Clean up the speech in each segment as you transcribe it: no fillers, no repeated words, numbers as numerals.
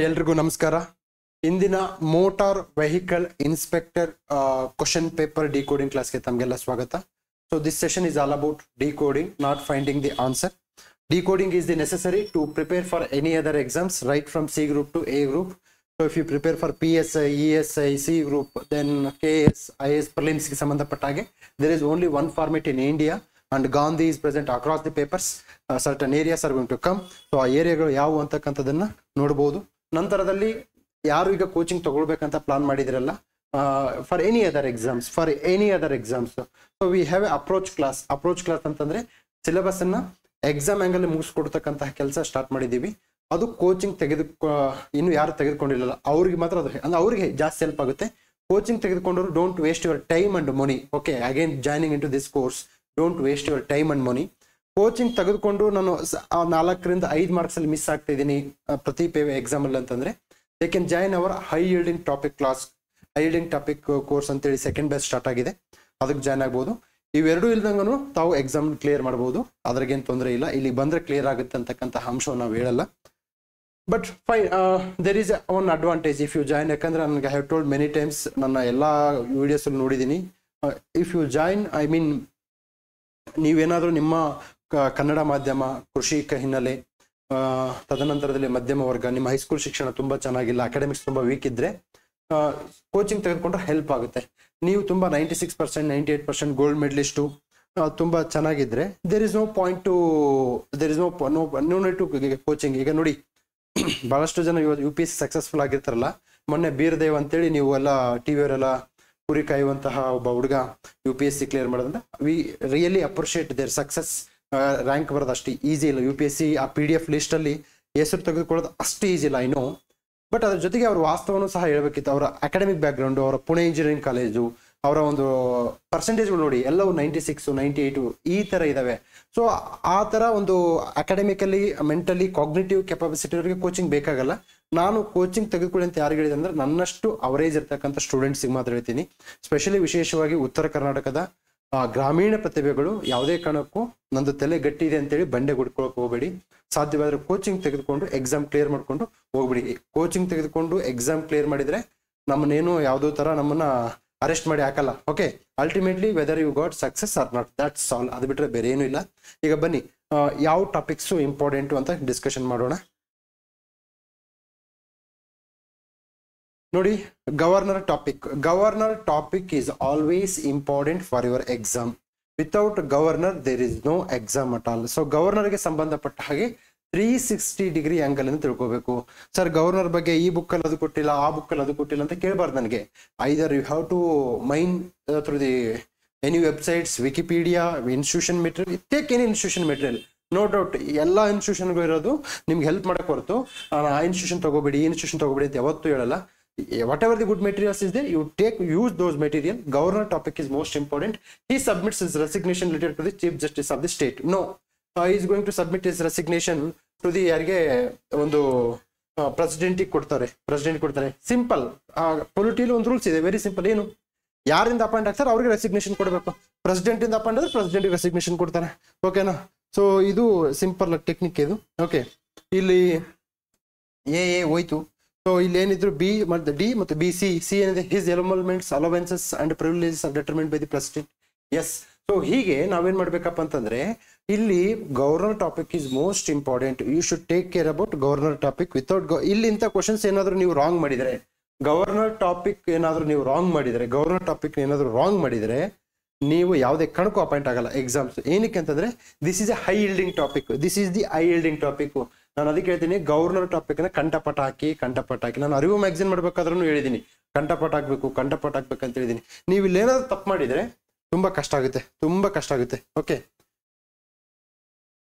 ಎಲ್ರಿಗೂ ನಮಸ್ಕಾರ. ಇಂದಿನ motor vehicle inspector question paper decoding ಕ್ಲಾಸ್ಗೆ ತಮಗೆಲ್ಲ ಸ್ವಾಗತ. So this session is all about decoding, not finding the answer. Decoding is the necessary to prepare for any other exams, right from C group to A group. So if you prepare for PSI, ESI, C group, then KS, IS prelims ಗೆ ಸಂಬಂಧಪಟ್ಟ ಹಾಗೆ there is only one format in India and Gandhi is present across the papers. Certain areas are going to come. So ಆ ಏರಿಯಾಗಳು ಯಾವುವು ಅಂತಕ್ಕಂಥದ್ದನ್ನ ನೋಡಬಹುದು. ನಂತರದಲ್ಲಿ ಯಾರು ಈಗ ಕೋಚಿಂಗ್ ತಗೊಳ್ಬೇಕಂತ ಪ್ಲಾನ್ ಮಾಡಿದಿರಲ್ಲ for any other exams so we have a approach class ಅಂತಂದ್ರೆ ಸಿಲೆಬಸ್ ಅನ್ನ ಎಕ್ಸಾಮ್ ಆಂಗಲ್ ಮುಗಿಸ್ಕೊಡ್ತಕ್ಕಂತಹ ಕೆಲಸ ಸ್ಟಾರ್ಟ್ ಮಾಡಿದೀವಿ. ಅದು ಕೋಚಿಂಗ್ ಇನ್ನು ಯಾರು ತೆಗೆದುಕೊಂಡಿಲ್ಲ ಅವ್ರಿಗೆ ಮಾತ್ರ ಅದು ಅಂದ್ರೆ ಅವ್ರಿಗೆ ಜಾಸ್ತಿ ಹೆಲ್ಪ್ ಆಗುತ್ತೆ. ಕೋಚಿಂಗ್ ತೆಗೆದುಕೊಂಡವರು don't waste your time and money. Okay, again joining in to this course, don't waste your time and money. Coaching ತೆಗೆದುಕೊಂಡು ನಾನು 4 ರಿಂದ 5 ಮಾರ್ಕ್ಸ್ ಅಲ್ಲಿ ಮಿಸ್ ಆಗ್ತಾ ಇದ್ದೀನಿ ಪ್ರತಿ ಎಕ್ಸಾಮ್ ಅಲ್ಲಿ ಅಂತಂದ್ರೆ they can join our high yielding topic course ಅಂತೇಳಿ ಸೆಕೆಂಡ್ ಬ್ಯಾಚ್ ಸ್ಟಾರ್ಟ್ ಆಗಿದೆ. ಅದಕ್ಕೆ ಜಾಯ್ನ್ ಆಗ್ಬೋದು. ಇವೆರಡೂ ಇಲ್ದಂಗೂ ತಾವು ಎಕ್ಸಾಮ್ ಕ್ಲಿಯರ್ ಮಾಡ್ಬೋದು, ಅದ್ರಾಗೇನು ತೊಂದರೆ ಇಲ್ಲ. ಇಲ್ಲಿ ಬಂದ್ರೆ ಕ್ಲಿಯರ್ ಆಗುತ್ತೆ ಅಂತಕ್ಕಂಥ ಅಂಶವನ್ನು ನಾವು ಹೇಳಲ್ಲ. But there is one advantage if you join. ಯಾಕಂದ್ರೆ ನನಗೆ I have told many times, ನನ್ನ ಎಲ್ಲ ವಿಡಿಯೋಸ್ ಅಲ್ಲಿ ನೋಡಿದ್ದೀನಿ. If you join, I mean ನೀವೇನಾದರೂ ನಿಮ್ಮ ಕನ್ನಡ ಮಾಧ್ಯಮ, ಕೃಷಿಕ ಹಿನ್ನೆಲೆ, ತದನಂತರದಲ್ಲಿ ಮಧ್ಯಮ ವರ್ಗ, ನಿಮ್ಮ ಹೈಸ್ಕೂಲ್ ಶಿಕ್ಷಣ ತುಂಬಾ ಚೆನ್ನಾಗಿಲ್ಲ, ಅಕಾಡೆಮಿಕ್ಸ್ ತುಂಬಾ ವೀಕ್ ಇದ್ರೆ ಕೋಚಿಂಗ್ ತೆಗೆದುಕೊಂಡ್ರೆ ಹೆಲ್ಪ್ ಆಗುತ್ತೆ. ನೀವು ತುಂಬಾ 96%, 98% ಗೋಲ್ಡ್ ಮೆಡಲಿಸ್ಟು ತುಂಬಾ ಚೆನ್ನಾಗಿದ್ರೆ there is no point to coaching. ಈಗ ನೋಡಿ, ಬಹಳಷ್ಟು ಜನ UPSC ಸಕ್ಸಸ್ಫುಲ್ ಆಗಿರ್ತಾರಲ್ಲ. ಮೊನ್ನೆ ಬೀರ್ದೇವ್ ಅಂತೇಳಿ ನೀವು ಎಲ್ಲ ಟಿವಿಯವರೆಲ್ಲ ಕುರಿ ಕಾಯುವಂತಹ ಒಬ್ಬ ಹುಡುಗ UPSC ಕ್ಲಿಯರ್ ಮಾಡೋದ್ರಿಂದ we really appreciate their success. Rank ಬರೋದು ಅಷ್ಟು ಈಸಿ ಇಲ್ಲ. UPSC ಆ PDF ಲಿಸ್ಟ್ ಅಲ್ಲಿ ಹೆಸರು ತೆಗೆದುಕೊಳ್ಳೋದು ಅಷ್ಟು ಈಸಿ ಇಲ್ಲ, ಐ ನೋ. ಬಟ್ ಅದ್ರ ಜೊತೆಗೆ ಅವ್ರ ವಾಸ್ತವವನ್ನು ಸಹ ಹೇಳ್ಬೇಕಿತ್ತು. ಅವರ ಅಕಾಡೆಮಿಕ್ ಬ್ಯಾಕ್ ಗ್ರೌಂಡ್, ಅವರ ಪುಣೆ ಇಂಜಿನಿಯರಿಂಗ್ ಕಾಲೇಜು, ಅವರ ಒಂದು ಪರ್ಸೆಂಟೇಜ್ಗಳು ನೋಡಿ, ಎಲ್ಲವೂ 96, 98 ಈ ತರ ಇದಾವೆ. ಸೊ ಆ ತರ ಒಂದು ಅಕಾಡೆಮಿಕಲಿ, ಮೆಂಟಲಿ, ಕಾಗ್ನಿಟಿವ್ ಕೆಪಾಸಿಟಿ ಅವರಿಗೆ ಕೋಚಿಂಗ್ ಬೇಕಾಗಲ್ಲ. ನಾನು ಕೋಚಿಂಗ್ ತೆಗೆದುಕೊಳ್ಳಿ ಅಂತ ಯಾರು ಹೇಳಿದೆ ಅಂದ್ರೆ ನನ್ನಷ್ಟು ಅವರೇಜ್ ಇರ್ತಕ್ಕಂಥ ಸ್ಟೂಡೆಂಟ್ಸಿಗೆ ಮಾತ್ರ ಹೇಳ್ತೀನಿ. ಸ್ಪೆಷಲಿ ವಿಶೇಷವಾಗಿ ಉತ್ತರ ಕರ್ನಾಟಕದ ಗ್ರಾಮೀಣ ಪ್ರತಿಭೆಗಳು ಯಾವುದೇ ಕಾರಣಕ್ಕೂ ನಂದು ತಲೆ ಗಟ್ಟಿ ಇದೆ ಅಂತೇಳಿ ಬಂಡೆ ಗುಡ್ಕೊಳಕ್ ಹೋಗ್ಬೇಡಿ. ಸಾಧ್ಯವಾದ್ರೆ ಕೋಚಿಂಗ್ ತೆಗೆದುಕೊಂಡು ಎಕ್ಸಾಮ್ ಕ್ಲಿಯರ್ ಮಾಡ್ಕೊಂಡು ಹೋಗ್ಬಿಡಿ. ಕೋಚಿಂಗ್ ತೆಗೆದುಕೊಂಡು ಎಕ್ಸಾಮ್ ಕ್ಲಿಯರ್ ಮಾಡಿದ್ರೆ ನಮ್ಮನ್ನೇನು ಯಾವುದೋ ತರ ನಮ್ಮನ್ನ ಅರೆಸ್ಟ್ ಮಾಡಿ ಹಾಕಲ್ಲ. Okay, ultimately whether you got success or not, that's all. ಅದು ಬಿಟ್ರೆ ಬೇರೆ ಏನು ಇಲ್ಲ. ಈಗ ಬನ್ನಿ, ಯಾವ ಟಾಪಿಕ್ಸು ಇಂಪಾರ್ಟೆಂಟು ಅಂತ ಡಿಸ್ಕಷನ್ ಮಾಡೋಣ. ನೋಡಿ, governor topic is always important for your exam. Without governor there is no exam at all. So ಗವರ್ನರ್ಗೆ ಸಂಬಂಧಪಟ್ಟ ಹಾಗೆ 360 ಡಿಗ್ರಿ ಆಂಗಲ್ ಅಂತ ತಿಳ್ಕೋಬೇಕು. ಸರ್, ಗವರ್ನರ್ ಬಗ್ಗೆ ಈ ಬುಕ್ಕಲ್ಲಿ ಅದು ಕೊಟ್ಟಿಲ್ಲ, ಆ ಬುಕ್ಕಲ್ಲಿ ಅದು ಕೊಟ್ಟಿಲ್ಲ ಅಂತ ಕೇಳಬಾರ್ದು ನನಗೆ. Either you have to mine through the any websites, Wikipedia, institution material, take any institution material. No doubt ಎಲ್ಲ ಇನ್ಸ್ಟಿಟ್ಯೂಷನ್ಗಳು ಇರೋದು ನಿಮ್ಗೆ ಹೆಲ್ಪ್ ಮಾಡಕ್ಕೆ ಹೊರತು ಆ ಇನ್ಸ್ಟಿಟ್ಯೂಷನ್ ತಗೋಬೇಡಿ, ಈ ಇನ್ಸ್ಟಿಟ್ಯೂಷನ್ ತಗೋಬೇಡಿ ಅಂತ ಯಾವತ್ತೂ ಹೇಳಲ್ಲ. Whatever the good materials is there, you use those material. Governor topic is most important. He submits his resignation letter to the Chief Justice of the state. No, he is going to submit his resignation to the ಯಾರಿಗೆ ಒಂದು president ಕೊಡ್ತಾರೆ. Simple. ಪೊಲಿಟಿಯಲ್ಲಿ ಒಂದು rules ಇದೆ, very simple. ಏನು, ಯಾರಿಂದ appoint ಆಗ್ತಾರೆ ಅವ್ರಿಗೆ resignation ಕೊಡಬೇಕು. ಪ್ರೆಸಿಡೆಂಟ್ ಇಂದ ಅಪಾಯಿಂಟ್ ಆದ್ರೆ ಪ್ರೆಸಿಡೆಂಟ್ ರೆಸಿಗ್ನೇಷನ್ ಕೊಡ್ತಾರೆ. ಓಕೆನಾ? ಸೊ ಇದು ಸಿಂಪಲ್ ಟೆಕ್ನಿಕ್ ಇದು. ಓಕೆ, ಇಲ್ಲಿ ಎ ಹೋಯ್ತು. ಸೊ ಇಲ್ಲಿ ಏನಿದ್ರು B ಮತ್ತು D ಮತ್ತು B, C ಏನಿದೆ, his elements, allowances and privileges are determined by the president. Yes. So ಹೀಗೆ ನಾವೇನ್ ಮಾಡ್ಬೇಕಪ್ಪ ಅಂತಂದ್ರೆ ಇಲ್ಲಿ governor topic is most important. You should take care about governor topic. Without ಇಲ್ಲಿ ಇಂಥ ಕ್ವಶನ್ಸ್ ಏನಾದ್ರು ನೀವು ರಾಂಗ್ ಮಾಡಿದ್ರೆ, ಗವರ್ನರ್ ಟಾಪಿಕ್ ಏನಾದ್ರು ರಾಂಗ್ ಮಾಡಿದ್ರೆ ನೀವು ಯಾವುದೇ ಕಣಕ್ಕೂ ಅಪಾಯಿಂಟ್ ಆಗಲ್ಲ ಎಕ್ಸಾಮ್ಸ್. ಏನಕ್ಕೆ ಅಂತಂದ್ರೆ this is A high yielding topic. ನಾನು ಅದಕ್ಕೆ ಹೇಳ್ತೀನಿ, ಗವರ್ನರ್ ಟಾಪಿಕ್ ನ ಕಂಠಪಟ ಹಾಕಿ. ನಾನು ಅರಿವು ಮ್ಯಾಗಝಿನ್ ಮಾಡ್ಬೇಕಾದ್ರೂ ಹೇಳಿದೀನಿ, ಕಂಠಪಟ ಹಾಕ್ಬೇಕು ಅಂತ ಹೇಳಿದೀನಿ. ನೀವು ಇಲ್ಲೇನಾದ್ರು ತಪ್ಪು ಮಾಡಿದ್ರೆ ತುಂಬಾ ಕಷ್ಟ ಆಗುತ್ತೆ. ಓಕೆ,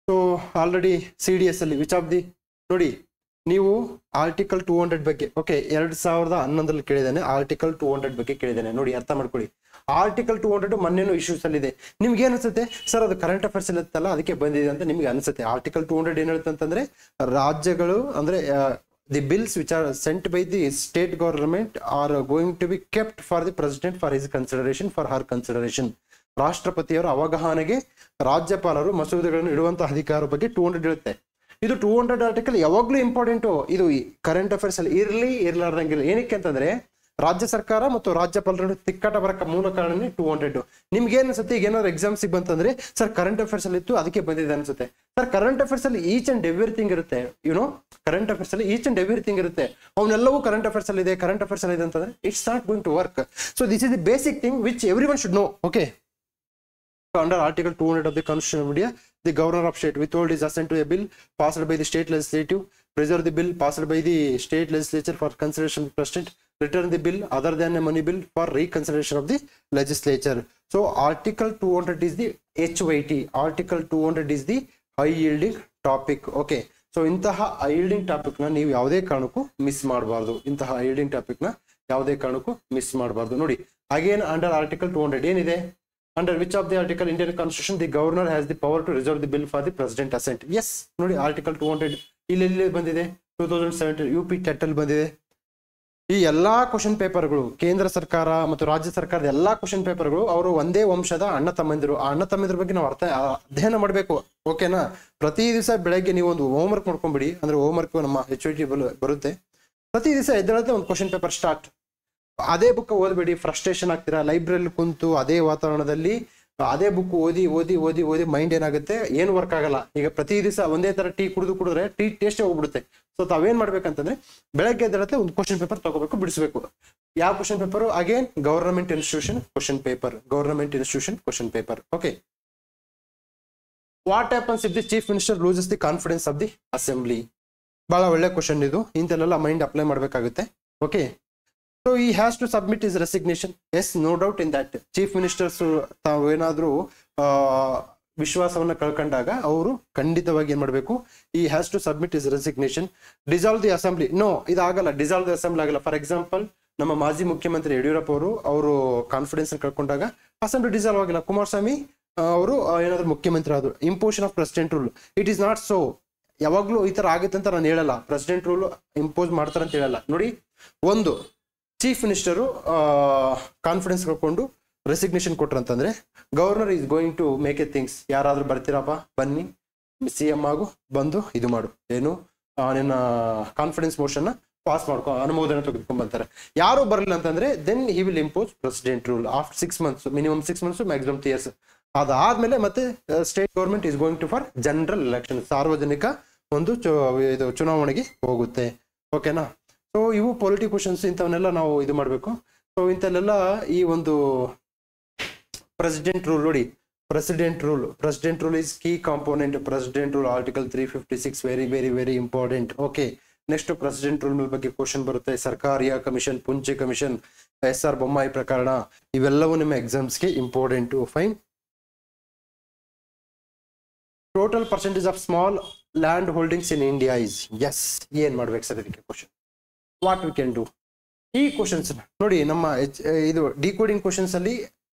ಸೊ ಆಲ್ರೆಡಿ CDS ಅಲ್ಲಿ ವಿಚ್ ಆಫ್ ದಿ ನೋಡಿ, ನೀವು ಆರ್ಟಿಕಲ್ 200 ಬಗ್ಗೆ, ಓಕೆ, 2011 ಕೇಳಿದ್ದೇನೆ. ಆರ್ಟಿಕಲ್ 200 ಬಗ್ಗೆ ಕೇಳಿದ್ದೇನೆ. ನೋಡಿ, ಅರ್ಥ ಮಾಡ್ಕೊಳ್ಳಿ. ಆರ್ಟಿಕಲ್ 200 ಮೊನ್ನೆನೂ ಇಶ್ಯೂಸ್ ಅಲ್ಲಿ ಇದೆ. ನಿಮ್ಗೆ ಏನ್ ಅನ್ಸುತ್ತೆ, ಸರ್ ಅದು ಕರೆಂಟ್ ಅಫೇರ್ಸ್ ಇರುತ್ತಲ್ಲ ಅದಕ್ಕೆ ಬಂದಿದೆ ಅಂತ ನಿಮ್ಗೆ ಅನ್ಸುತ್ತೆ. ಆರ್ಟಿಕಲ್ 200 ಏನ್ ಹೇಳುತ್ತೆ ಅಂತಂದ್ರೆ, ರಾಜ್ಯಗಳು ಅಂದ್ರೆ the bills which are sent by the state government are going to be kept for the president for his consideration, for her consideration. ರಾಷ್ಟ್ರಪತಿಯವರ ಅವಗಾಹನೆಗೆ ರಾಜ್ಯಪಾಲರು ಮಸೂದೆಗಳನ್ನು ಇಡುವಂತಹ ಅಧಿಕಾರ ಬಗ್ಗೆ 200 ಹೇಳುತ್ತೆ. ಇದು 200 ಆರ್ಟಿಕಲ್ ಯಾವಾಗ್ಲೂ ಇಂಪಾರ್ಟೆಂಟು. ಇದು ಕರೆಂಟ್ ಅಫೇರ್ಸ್ ಅಲ್ಲಿ ಇರ್ಲಾರ್ದಂಗಿಲ್ಲ. ಏನಕ್ಕೆ ಅಂತಂದ್ರೆ ರಾಜ್ಯ ಸರ್ಕಾರ ಮತ್ತು ರಾಜ್ಯಪಾಲರ ತಿಕ್ಕಾಟ ಬರಕ ಮೂಲ ಕಾರಣನೇ 200. ನಿಮ್ಗೆ ಏನ್ ಅನ್ಸುತ್ತೆ, ಈಗ ಏನಾದ್ರು ಎಕ್ಸಾಮ್ಸ್ ಬಂತಂದ್ರೆ ಸರ್ ಕರೆಂಟ್ ಅಫೇರ್ಸ್ ಅಲ್ಲಿ ಇತ್ತು ಅದಕ್ಕೆ ಬಂದಿದೆ ಅನ್ಸುತ್ತೆ. ಸರ್ ಕರೆಂಟ್ ಅಫೇರ್ಸ್ ಅಲ್ಲಿ ಈಚ್ ಅಂಡ್ ಎವ್ರಿಥಿಂಗ್ ಇರುತ್ತೆ. ಕರೆಂಟ್ ಅಫೇರ್ಸ್ ಅಲ್ಲಿ ಈಚ್ ಅಂಡ್ ಎವ್ರಿಥಿಂಗ್ ಇರುತ್ತೆ. ಅವನ್ನೆಲ್ಲವೂ ಕರೆಂಟ್ ಅಫೇರ್ಸ್ ಅಲ್ಲಿ ಇದೆ, ಕರೆಂಟ್ ಅಫೇರ್ಸ್ ಅಲ್ಲಿ ಇದೆ ಅಂತಂದ್ರೆ it's not going to work. So this is the basic thing which everyone should know. Okay, under Article 200 of the Constitution of India, the Governor of State withhold is assent to a bill passed by the state legislative, preserve the bill passed by the state legislature for consideration of the President, return the bill other than a money bill for reconsideration of the legislature. So Article 200 is the HYT. Article 200 is the high yielding topic. Okay, so ಇಂತಹ high yielding topic ನ ನೀವು ಯಾವುದೇ ಕಾರಣಕ್ಕೂ miss ಮಾಡಬಾರ್ದು. ಇಂತಹ high yielding topic ನ ಯಾವುದೇ ಕಾರಣಕ್ಕೂ ಮಿಸ್ ಮಾಡಬಾರ್ದು. ನೋಡಿ, ಅಗೇನ್ ಅಂಡರ್ Article 200 ಏನಿದೆ, under which of the article Indian Constitution the governor has the power to reserve the bill for the president assent? Yes, ನೋಡಿ Article 200 ಇಲ್ಲಿ ಬಂದಿದೆ. 2017 UP ಟೆಟಲ್ ಬಂದಿದೆ. ಈ ಎಲ್ಲಾ ಕ್ವಶನ್ ಪೇಪರ್ಗಳು ಕೇಂದ್ರ ಸರ್ಕಾರ ಮತ್ತು ರಾಜ್ಯ ಸರ್ಕಾರದ ಎಲ್ಲಾ ಕ್ವಶನ್ ಪೇಪರ್ಗಳು ಅವರು ಒಂದೇ ವಂಶದ ಅಣ್ಣ ತಮ್ಮಂದಿರು. ಆ ಅಣ್ಣ ತಮ್ಮಂದಿರ ಬಗ್ಗೆ ನಾವು ಅಧ್ಯಯನ ಮಾಡಬೇಕು. ಓಕೆನಾ? ಪ್ರತಿ ದಿವಸ ಬೆಳಗ್ಗೆ ನೀವು ಒಂದು ಹೋಮ್ ವರ್ಕ್ ಮಾಡ್ಕೊಂಡ್ಬಿಡಿ. ಅಂದ್ರೆ ಹೋಮ್ ವರ್ಕ್ ನಮ್ಮ HYT ಬರುತ್ತೆ. ಪ್ರತಿ ದಿವಸ ಎದ್ದೇಳತ್ತೆ ಒಂದು ಕ್ವಶನ್ ಪೇಪರ್ ಸ್ಟಾರ್ಟ್. ಅದೇ ಬುಕ್ ಓದ್ಬೇಡಿ, ಫ್ರಸ್ಟ್ರೇಷನ್ ಆಗ್ತೀರಾ. ಲೈಬ್ರರಿಲಿ ಕುಂತು ಅದೇ ವಾತಾವರಣದಲ್ಲಿ ಅದೇ ಬುಕ್ ಓದಿ ಮೈಂಡ್ ಏನಾಗುತ್ತೆ, ಏನು ವರ್ಕ್ ಆಗಲ್ಲ. ಈಗ ಪ್ರತಿ ದಿವಸ ಒಂದೇ ತರ ಟೀ ಕುಡಿದ್ರೆ ಟೀ ಟೇಸ್ಟೇ ಹೋಗ್ಬಿಡುತ್ತೆ. ಸೊ ತಾವೇನ್ ಮಾಡ್ಬೇಕಂತಂದ್ರೆ ಬೆಳಗ್ಗೆ ಎದ್ದೇಳತ್ತೆ ಒಂದು ಕ್ವಶನ್ ಪೇಪರ್ ತಗೋಬೇಕು, ಬಿಡಿಸ್ಬೇಕು. ಯಾವ question paper? Again government institution question paper. Government institution question paper. Okay, what happens if the chief minister loses the confidence of the assembly? ಬಹಳ ಒಳ್ಳೆ ಕ್ವಶನ್ ಇದು. ಇಂತೆಲ್ಲ ಮೈಂಡ್ ಅಪ್ಲೈ ಮಾಡ್ಬೇಕಾಗುತ್ತೆ. Okay, so he has to submit his resignation. Yes, no doubt in that. Chief ministers ತಾವೇನಾದ್ರೂ ವಿಶ್ವಾಸವನ್ನ ಕಳ್ಕೊಂಡಾಗ ಅವರು ಖಂಡಿತವಾಗಿ ಏನ್ ಮಾಡ್ಬೇಕು, he has to submit his resignation. Dissolve the assembly? No, ಇದಾಗಲ್ಲ. Dissolve the assembly ಆಗಲ್ಲ. For example, ನಮ್ಮ ಮಾಜಿ ಮುಖ್ಯಮಂತ್ರಿ ಯಡಿಯೂರಪ್ಪ ಅವರು ಕಾನ್ಫಿಡೆನ್ಸ್ ಕಳ್ಕೊಂಡಾಗ ಅಸೆಂಬ್ಲಿ ಡಿಸಾಲ್ವ್ ಆಗಿಲ್ಲ. ಕುಮಾರಸ್ವಾಮಿ ಅವರು ಏನಾದ್ರು ಮುಖ್ಯಮಂತ್ರಿ ಆದ್ರು. Imposition of president rule, it is not so. ಯಾವಾಗ್ಲೂ ಈ ತರ ಆಗುತ್ತೆ ಅಂತ ನಾನು ಹೇಳಲ್ಲ. ಪ್ರೆಸಿಡೆಂಟ್ ರೂಲ್ ಇಂಪೋಸ್ ಮಾಡ್ತಾರಂತ ಹೇಳಲ್ಲ. ನೋಡಿ, ಒಂದು ಚೀಫ್ ಮಿನಿಸ್ಟರು ಕಾನ್ಫಿಡೆನ್ಸ್ ಕಳ್ಕೊಂಡು ರೆಸಿಗ್ನೇಷನ್ ಕೊಟ್ರಂತಂದ್ರೆ governor is going to make a things. ಯಾರಾದ್ರೂ ಬರ್ತೀರಪ್ಪ, ಬನ್ನಿ CM ಆಗು, ಬಂದು ಇದು ಮಾಡು, ಏನು ನಿನ್ನ ಕಾನ್ಫಿಡೆನ್ಸ್ ಮೋಷನ್ ಪಾಸ್ ಮಾಡ್ಕೊ, ಅನುಮೋದನೆ ತೆಗೆದುಕೊಂಡ್ ಬರ್ತಾರೆ. ಯಾರು ಬರಲಿಲ್ಲ ಅಂತಂದ್ರೆ then he will impose president rule after 6 months, minimum 6 months, maximum 3 years. ಅದಾದ್ಮೇಲೆ ಮತ್ತೆ state government is going to for general election, ಸಾರ್ವಜನಿಕ ಒಂದು ಇದು ಚುನಾವಣೆಗೆ ಹೋಗುತ್ತೆ. ಓಕೆನಾ? ಸೊ ಇವು ಪೊಲಿಟಿ ಕ್ವಶನ್ಸ್. ಇಂಥವನ್ನೆಲ್ಲ ನಾವು ಇದು ಮಾಡಬೇಕು. ಸೊ ಇಂಥಲ್ಲೆಲ್ಲ ಈ ಒಂದು ಪ್ರೆಸಿಡೆಂಟ್ ರೂಲ್ ನೋಡಿ, president rule is key component. President rule article 356 very very very important. Okay, next president rule ಬಗ್ಗೆ ಕ್ವಶನ್ ಬರುತ್ತೆ. Sarkaria commission, Punchhi commission, SR Bommai ಪ್ರಕರಣ, ಇವೆಲ್ಲವೂ ನಿಮ್ಮ ಎಕ್ಸಾಮ್ಸ್ಗೆ important. Fine. Total percentage of small land holdings in India is? Yes, ಏನ್ ಮಾಡ್ಬೇಕು sir ಇದಕ್ಕೆ question? What we can do? ಈ ಕ್ವಶನ್ಸ್ ನೋಡಿ, ನಮ್ಮ ಇದು ಡಿಕೋಡಿಂಗ್ ಕ್ವಶನ್ಸ್ ಅಲ್ಲಿ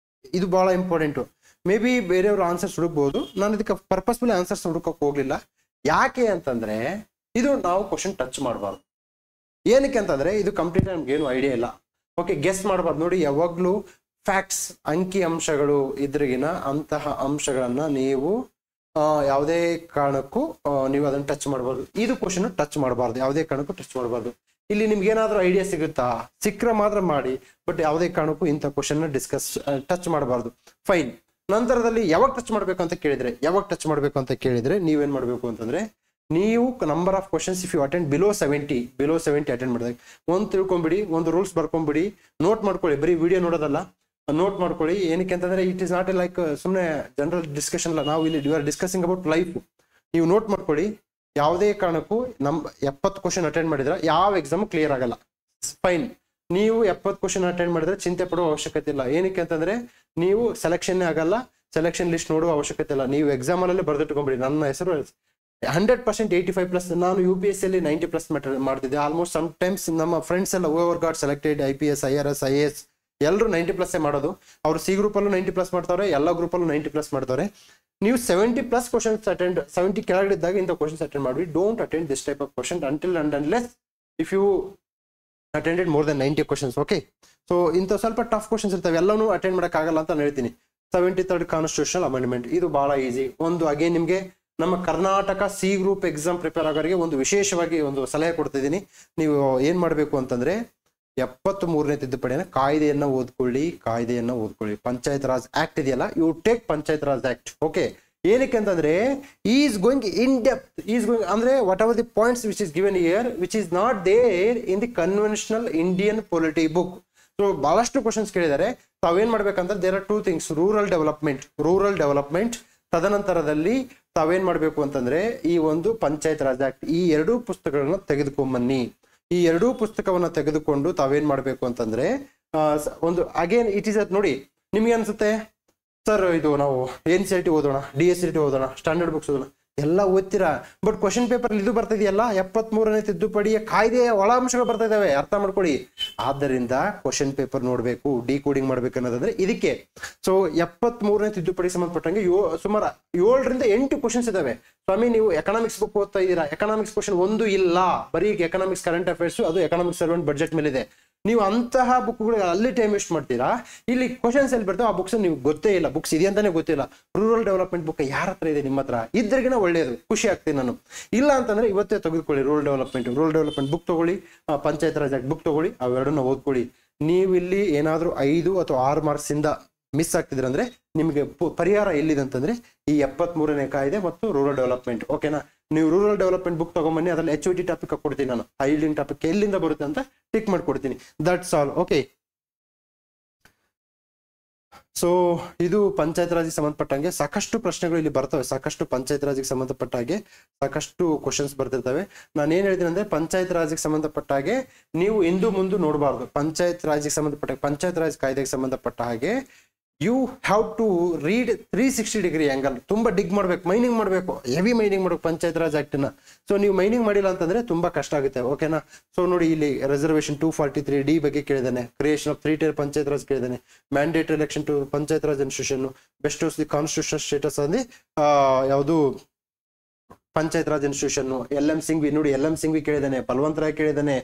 ಇದು ಬಹಳ ಇಂಪಾರ್ಟೆಂಟ್. ಮೇ ಬಿ ಬೇರೆಯವರು ಆನ್ಸರ್ಸ್ ಹುಡುಕ್ಬಹುದು. ನಾನು ಇದಕ್ಕೆ ಪರ್ಪಸ್ಫುಲಿ ಆನ್ಸರ್ಸ್ ಹುಡುಕಕ್ಕೆ ಹೋಗ್ಲಿಲ್ಲ. ಯಾಕೆ ಅಂತಂದ್ರೆ ಇದು ನಾವು ಕ್ವಶನ್ ಟಚ್ ಮಾಡಬಾರ್ದು. ಏನಕ್ಕೆ ಅಂತಂದ್ರೆ ಇದು ಕಂಪ್ಲೀಟ್ ನಮ್ಗೆ ಏನು ಐಡಿಯಾ ಇಲ್ಲ. ಓಕೆ, ಗೆಸ್ ಮಾಡಬಾರ್ದು. ನೋಡಿ, ಯಾವಾಗ್ಲೂ ಫ್ಯಾಕ್ಟ್ಸ್, ಅಂಕಿ ಅಂಶಗಳು ಇದ್ರಿಗಿನ ಅಂತಹ ಅಂಶಗಳನ್ನ ನೀವು ಯಾವುದೇ ಕಾರಣಕ್ಕೂ ನೀವು ಅದನ್ನ ಟಚ್ ಮಾಡಬಾರ್ದು. ಇದು ಕ್ವಶನ್ ಟಚ್ ಮಾಡಬಾರ್ದು, ಯಾವುದೇ ಕಾರಣಕ್ಕೂ ಟಚ್ ಮಾಡಬಾರ್ದು. ಇಲ್ಲಿ ನಿಮ್ಗೆ ಏನಾದ್ರೂ ಐಡಿಯಾ ಸಿಗುತ್ತಾ, ಸಿಕ್ಕರೆ ಮಾತ್ರ ಮಾಡಿ. ಬಟ್ ಯಾವುದೇ ಕಾರಣಕ್ಕೂ ಇಂಥ ಕ್ವಶನ್ ಟಚ್ ಮಾಡಬಾರ್ದು. ಫೈನ್. ನಂತರದಲ್ಲಿ ಯಾವಾಗ ಟಚ್ ಮಾಡ್ಬೇಕು ಅಂತ ಕೇಳಿದ್ರೆ ನೀವೇನ್ ಮಾಡ್ಬೇಕು ಅಂತಂದ್ರೆ, ನೀವು number of questions if you attend below 70 attend ಮಾಡಿದಾಗ ಒಂದು ತಿಳ್ಕೊಂಬಿಡಿ, ಒಂದು ರೂಲ್ಸ್ ಬರ್ಕೊಂಬಿಡಿ, ನೋಟ್ ಮಾಡ್ಕೊಳ್ಳಿ. ಬರೀ ವಿಡಿಯೋ ನೋಡೋದಲ್ಲ, ನೋಟ್ ಮಾಡ್ಕೊಳ್ಳಿ. ಏನಕ್ಕೆ ಅಂತಂದ್ರೆ it is not a like ಸುಮ್ಮನೆ ಜನರಲ್ ಡಿಸ್ಕಷನ್ ಅಲ್ಲ. ನಾವು ಇಲ್ಲಿ you are discussing about life. ನೀವು ನೋಟ್ ಮಾಡ್ಕೊಳ್ಳಿ. ಯಾವುದೇ ಕಾರಣಕ್ಕೂ 70 ಕ್ವಶನ್ ಅಟೆಂಡ್ ಮಾಡಿದ್ರೆ ಯಾವ ಎಕ್ಸಾಮ್ ಕ್ಲಿಯರ್ ಆಗಲ್ಲ. ಫೈನ್. ನೀವು 70 ಕ್ವಶನ್ ಅಟೆಂಡ್ ಮಾಡಿದ್ರೆ ಚಿಂತೆ ಪಡುವ ಅವಶ್ಯಕತೆ ಇಲ್ಲ. ಏನಕ್ಕೆ ಅಂತಂದ್ರೆ ನೀವು ಸೆಲೆಕ್ಷನ್ ಆಗಲ್ಲ, ಸೆಲೆಕ್ಷನ್ ಲಿಸ್ಟ್ ನೋಡುವ ಅವಶ್ಯಕತೆ ಇಲ್ಲ. ನೀವು ಎಕ್ಸಾಮ್ ಅಲ್ಲೇ ಬರ್ದಿಟ್ಕೊಂಬಿಡಿ. ನನ್ನ ಹೆಸರು 100% 85+. ನಾನು UPSC ಅಲ್ಲಿ 90+ ಮಾಡ್ತಿದ್ದೆ. ಆಲ್ಮೋಸ್ಟ್ ಸಮ್ ಟೈಮ್ಸ್ ನಮ್ಮ ಫ್ರೆಂಡ್ಸ್ ಎಲ್ಲ over got selected IPS, IRS, IAS ಎಲ್ಲರೂ 90+ ಮಾಡೋದು. ಅವ್ರು C ಗ್ರೂಪ್ ಅಲ್ಲೂ 90+ ಮಾಡ್ತಾರೆ, ಎಲ್ಲ ಗ್ರೂಪ್ ಅಲ್ಲೂ 90+ ಮಾಡ್ತಾರೆ. ನೀವು 70+ ಕ್ವಶನ್ಸ್ ಅಟೆಂಡ್, 70 ಕೆಳಗಡೆ ಇದ್ದಾಗ ಇಂಥ ಕ್ವಶನ್ಸ್ ಅಟೆಂಡ್ ಮಾಡಿ. Don't attend this type of question until and unless if you attended more than 90 questions. Okay, so ಇಂಥ ಸ್ವಲ್ಪ ಟಫ್ ಕ್ವಶನ್ಸ್ ಇರ್ತವೆ, ಎಲ್ಲನೂ ಅಟೆಂಡ್ ಮಾಡೋಕ್ಕಾಗಲ್ಲ ಅಂತ ನಾನು ಹೇಳ್ತೀನಿ. 73rd ಕಾನ್ಸ್ಟಿಟ್ಯೂಷನಲ್ ಅಮೆಂಡ್ಮೆಂಟ್ ಇದು ಬಹಳ ಈಸಿ. ಒಂದು ಅಗೇನ್ ನಿಮಗೆ ನಮ್ಮ Karnataka C group exam prepare ಆಗೋರಿಗೆ ಒಂದು ವಿಶೇಷವಾಗಿ ಒಂದು ಸಲಹೆ ಕೊಡ್ತಿದ್ದೀನಿ. ನೀವು ಏನ್ ಮಾಡ್ಬೇಕು ಅಂತಂದ್ರೆ 73ನೇ ತಿದ್ದುಪಡಿನ ಕಾಯ್ದೆಯನ್ನ ಓದ್ಕೊಳ್ಳಿ. ಪಂಚಾಯತ್ ರಾಜ್ ಆಕ್ಟ್ ಇದೆಯಲ್ಲ, you take panchayat Raj act. Okay, ಏನಕ್ಕೆ ಅಂತಂದ್ರೆ ಈಸ್ ಗೋಯಿಂಗ್ ಇನ್ ಡೆಪ್ತ್, ಅಂದ್ರೆ whatever the points which is given here which is not there in the conventional Indian polity book. So ಬಹಳಷ್ಟು ಕ್ವಶನ್ಸ್ ಕೇಳಿದ್ದಾರೆ. ತಾವೇನ್ ಮಾಡ್ಬೇಕಂದ್ರೆ there are 2 things, rural development, ತದನಂತರದಲ್ಲಿ ತಾವೇನ್ ಮಾಡ್ಬೇಕು ಅಂತಂದ್ರೆ ಈ ಒಂದು ಪಂಚಾಯತ್ ರಾಜ್ ಆಕ್ಟ್, ಈ 2 ಪುಸ್ತಕಗಳನ್ನ ತೆಗೆದುಕೊಂಬನ್ನಿ. ಈ 2 ಪುಸ್ತಕವನ್ನ ತೆಗೆದುಕೊಂಡು ತಾವೇನ್ ಮಾಡ್ಬೇಕು ಅಂತಂದ್ರೆ ಒಂದು ಅಗೇನ್ ಇಟ್ ಈಸ್ ನೋಡಿ, ನಿಮ್ಗೆ ಅನ್ಸುತ್ತೆ ಸರ್ ಇದು ನಾವು NCERT ಓದೋಣ, DSCERT ಓದೋಣ, ಸ್ಟ್ಯಾಂಡರ್ಡ್ ಬುಕ್ಸ್ ಓದೋಣ, ಎಲ್ಲ ಓದ್ತೀರಾ. ಬಟ್ ಕ್ವಶನ್ ಪೇಪರ್ ಇದು ಬರ್ತಾ ಇದೆಯಲ್ಲ, 73ನೇ ತಿದ್ದುಪಡಿಯ ಕಾಯ್ದೆಯ ಒಳಾಂಶಗಳು ಬರ್ತಾ ಇದಾವೆ, ಅರ್ಥ ಮಾಡ್ಕೊಳ್ಳಿ. ಆದ್ದರಿಂದ ಕ್ವಶನ್ ಪೇಪರ್ ನೋಡ್ಬೇಕು, ಡಿಕೋಡಿಂಗ್ ಮಾಡ್ಬೇಕು ಅನ್ನೋದಂದ್ರೆ ಇದಕ್ಕೆ. ಸೊ 73ನೇ ತಿದ್ದುಪಡಿ ಸಂಬಂಧಪಟ್ಟಂಗೆ ಸುಮಾರು 7 ರಿಂದ 8 ಕ್ವಶನ್ಸ್ ಇದಾವೆ. ಸ್ವಾಮಿ ನೀವು ಎಕನಾಮಿಕ್ಸ್ ಬುಕ್ ಓದ್ತಾ ಇದ್ದೀರಾ, ಎಕನಾಮಿಕ್ಸ್ ಕ್ವಶನ್ ಒಂದು ಇಲ್ಲ, ಬರೀ ಎಕನಾಮಿಕ್ಸ್ ಕರೆಂಟ್ ಅಫೇರ್ಸ್, ಅದು ಎಕನಾಮಿಕ್ಸ್ ಸರ್ವೆಂಟ್ ಬಡ್ಜೆಟ್ ಮೇಲೆ ಇದೆ. ನೀವು ಅಂತಹ ಬುಕ್ಗಳಿಗೆ ಅಲ್ಲಿ ಟೈಮ್ ವೇಸ್ಟ್ ಮಾಡ್ತೀರಾ. ಇಲ್ಲಿ ಕ್ವಶನ್ಸ್ ಎಲ್ಲಿ ಬರ್ತಾವೆ ಆ ಬುಕ್ಸ್ ನೀವು ಗೊತ್ತೇ ಇಲ್ಲ, ಬುಕ್ಸ್ ಇದೆ ಅಂತಾನೆ ಗೊತ್ತಿಲ್ಲ. ರೂರಲ್ ಡೆವಲಪ್ಮೆಂಟ್ ಬುಕ್ ಯಾರ ಹತ್ರ ಇದೆ, ನಿಮ್ಮ ಹತ್ರ ಇದ್ರಿಗಿನ ಒಳ್ಳೇದು, ಖುಷಿ ಆಗ್ತೀನಿ ನಾನು. ಇಲ್ಲ ಅಂತಂದ್ರೆ ಇವತ್ತೇ ತೆಗೆದುಕೊಳ್ಳಿ ರೂರಲ್ ಡೆವಲಪ್ಮೆಂಟ್ ಬುಕ್ ತಗೊಳ್ಳಿ, ಪಂಚಾಯತ್ ರಾಜ್ ಆಕ್ಟ್ ಬುಕ್ ತಗೊಳ್ಳಿ, ಅವೆರಡನ್ನ ಓದ್ಕೊಳ್ಳಿ. ನೀವು ಇಲ್ಲಿ ಏನಾದ್ರೂ 5 ಅಥವಾ 6 ಮಾರ್ಕ್ಸ್ ಇಂದ ಮಿಸ್ ಆಗ್ತಿದ್ರೆ ಅಂದ್ರೆ ನಿಮಗೆ ಪರಿಹಾರ ಎಲ್ಲಿದೆ ಅಂತಂದ್ರೆ ಈ 73ನೇ ಕಾಯ್ದೆ ಮತ್ತು ರೂರಲ್ ಡೆವಲಪ್ಮೆಂಟ್. ಓಕೆನಾ, ನೀವು ರೂರಲ್ ಡೆವಲಪ್ಮೆಂಟ್ ಬುಕ್ ತಗೊಂಬನ್ನಿ, ಅದ್ರಲ್ಲಿ HOT ಟಾಪಿಕ್ ಕೊಡ್ತೀನಿ ನಾನು, ಹೈಲಿಂಗ್ ಟಾಪಿಕ್ ಎಲ್ಲಿಂದ ಬರುತ್ತೆ ಅಂತ ಟಿಕ್ ಮಾಡ್ಕೊಡ್ತೀನಿ. That's all. ಓಕೆ, ಸೊ ಇದು ಪಂಚಾಯತ್ ರಾಜ್ಗೆ ಸಂಬಂಧಪಟ್ಟಂಗೆ ಸಾಕಷ್ಟು ಪ್ರಶ್ನೆಗಳು ಇಲ್ಲಿ ಬರ್ತವೆ, ಸಾಕಷ್ಟು ಪಂಚಾಯತ್ ರಾಜ್ಗೆ ಸಂಬಂಧಪಟ್ಟ ಹಾಗೆ ಸಾಕಷ್ಟು ಕ್ವಶನ್ಸ್ ಬರ್ತಿರ್ತವೆ. ನಾನು ಏನ್ ಹೇಳ್ತೀನಿ ಅಂದ್ರೆ ಪಂಚಾಯತ್ ರಾಜ್ಗೆ ಸಂಬಂಧಪಟ್ಟ ಹಾಗೆ ನೀವು ಇಂದು ಮುಂದೆ ನೋಡಬಾರ್ದು. ಪಂಚಾಯತ್ ರಾಜ್ಗೆ ಸಂಬಂಧಪಟ್ಟ ಪಂಚಾಯತ್ ರಾಜ್ ಕಾಯ್ದೆಗೆ ಸಂಬಂಧಪಟ್ಟ ಹಾಗೆ you have to read 360 degree angle. ತುಂಬಾ ಡಿಗ್ ಮಾಡ್ಬೇಕು, ಮೈನಿಂಗ್ ಮಾಡ್ಬೇಕು, ಹೆವಿ ಮೈನಿಂಗ್ ಮಾಡ್ಬೇಕು ಪಂಚಾಯತ್ ರಾಜ್ ಆಕ್ಟ್ ನ. ಸೊ ನೀವು ಮೈನಿಂಗ್ ಮಾಡಿಲ್ಲ ಅಂತಂದ್ರೆ ತುಂಬಾ ಕಷ್ಟ ಆಗುತ್ತೆ. ಓಕೆನಾ, ಸೊ ನೋಡಿ ಇಲ್ಲಿ ರಿಸರ್ವೇಶನ್ 243D ಬಗ್ಗೆ ಕೇಳಿದಾನೆ, creation of 3 tier panchayat raj ಕೇಳಿದಾನೆ, mandatory election to panchayat raj institution, best of the constitution status ಅಂದ್ರೆ ಯಾವುದು ಪಂಚಾಯತ್ ರಾಜ್ ಇನ್ಸ್ಟಿಟ್ಯೂಷನ್, LM ಸಿಂಘ್ವಿ ನೋಡಿ, LM ಸಿಂಘ್ವಿ ಕೇಳಿದಾನೆ, ಬಲವಂತ ರಾಯ್ ಕೇಳಿದಾನೆ.